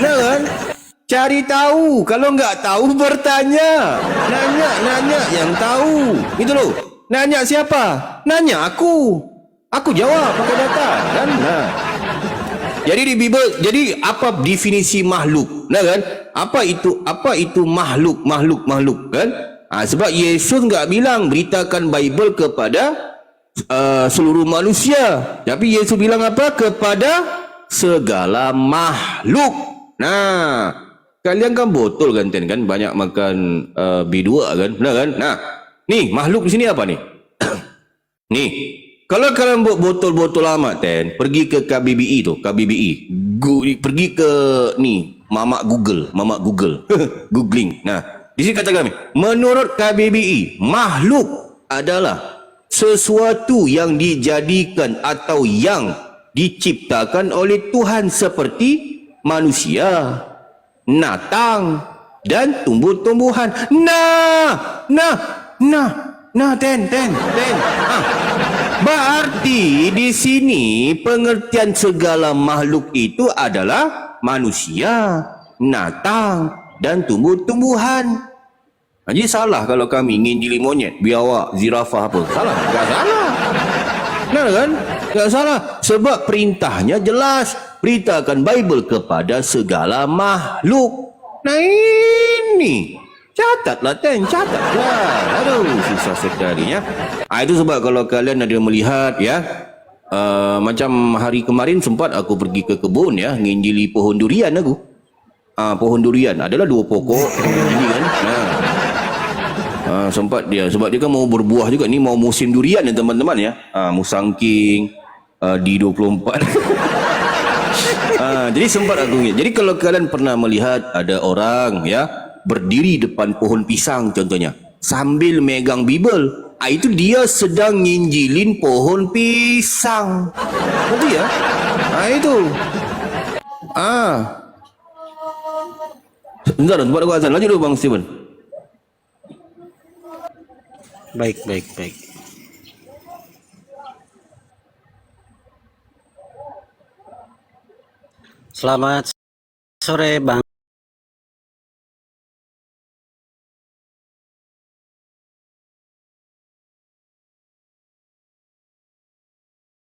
Nah kan? Cari tahu. Kalau enggak tahu bertanya. Nanya yang tahu. Itu loh. Nanya siapa? Nanya aku. Aku jawab pakai data kan? Nah. Jadi di Bible, jadi apa definisi makhluk? Nah kan? Apa itu makhluk kan? Sebab Yesus enggak bilang beritakan Bible kepada seluruh manusia. Tapi Yesus bilang apa? Kepada segala makhluk. Nah, kalian kan botol kan banyak makan B2 kan? Nah kan? Nah, nih makhluk di sini apa nih? Nih. Kalau kalian buat botol-botol amat pergi ke KBBI tu, pergi ke ni, Mamak Google, googling. Nah, di sini kata kami, menurut KBBI, makhluk adalah sesuatu yang dijadikan atau yang diciptakan oleh Tuhan seperti manusia, binatang dan tumbuh-tumbuhan. Berarti di sini pengertian segala makhluk itu adalah manusia, binatang dan tumbuh-tumbuhan. Jadi salah kalau kami nginjili monyet, biawak, zirafah apa. Salah? Tak salah. Nah kan? Tak salah. Sebab perintahnya jelas. Beritakan Bible kepada segala makhluk. Nah ini. Catatlah catatlah. Aduh, susah sekali ya. Itu sebab kalau kalian ada melihat ya, macam hari kemarin sempat aku pergi ke kebun ya, nginjili pohon durian aku. Pohon durian adalah 2 pokok ini kan. Sempat dia, sebab dia kan mau berbuah juga, ni mau musim durian ya teman-teman ya. Musangking D24. Jadi sempat aku ingat. Jadi kalau kalian pernah melihat ada orang ya berdiri depan pohon pisang contohnya sambil megang Bible. Itu dia sedang nginjilin pohon pisang. Betul ya? Itu. Bentar, buat aku azan. Lanjut dulu Bang Steven. Baik. Selamat sore Bang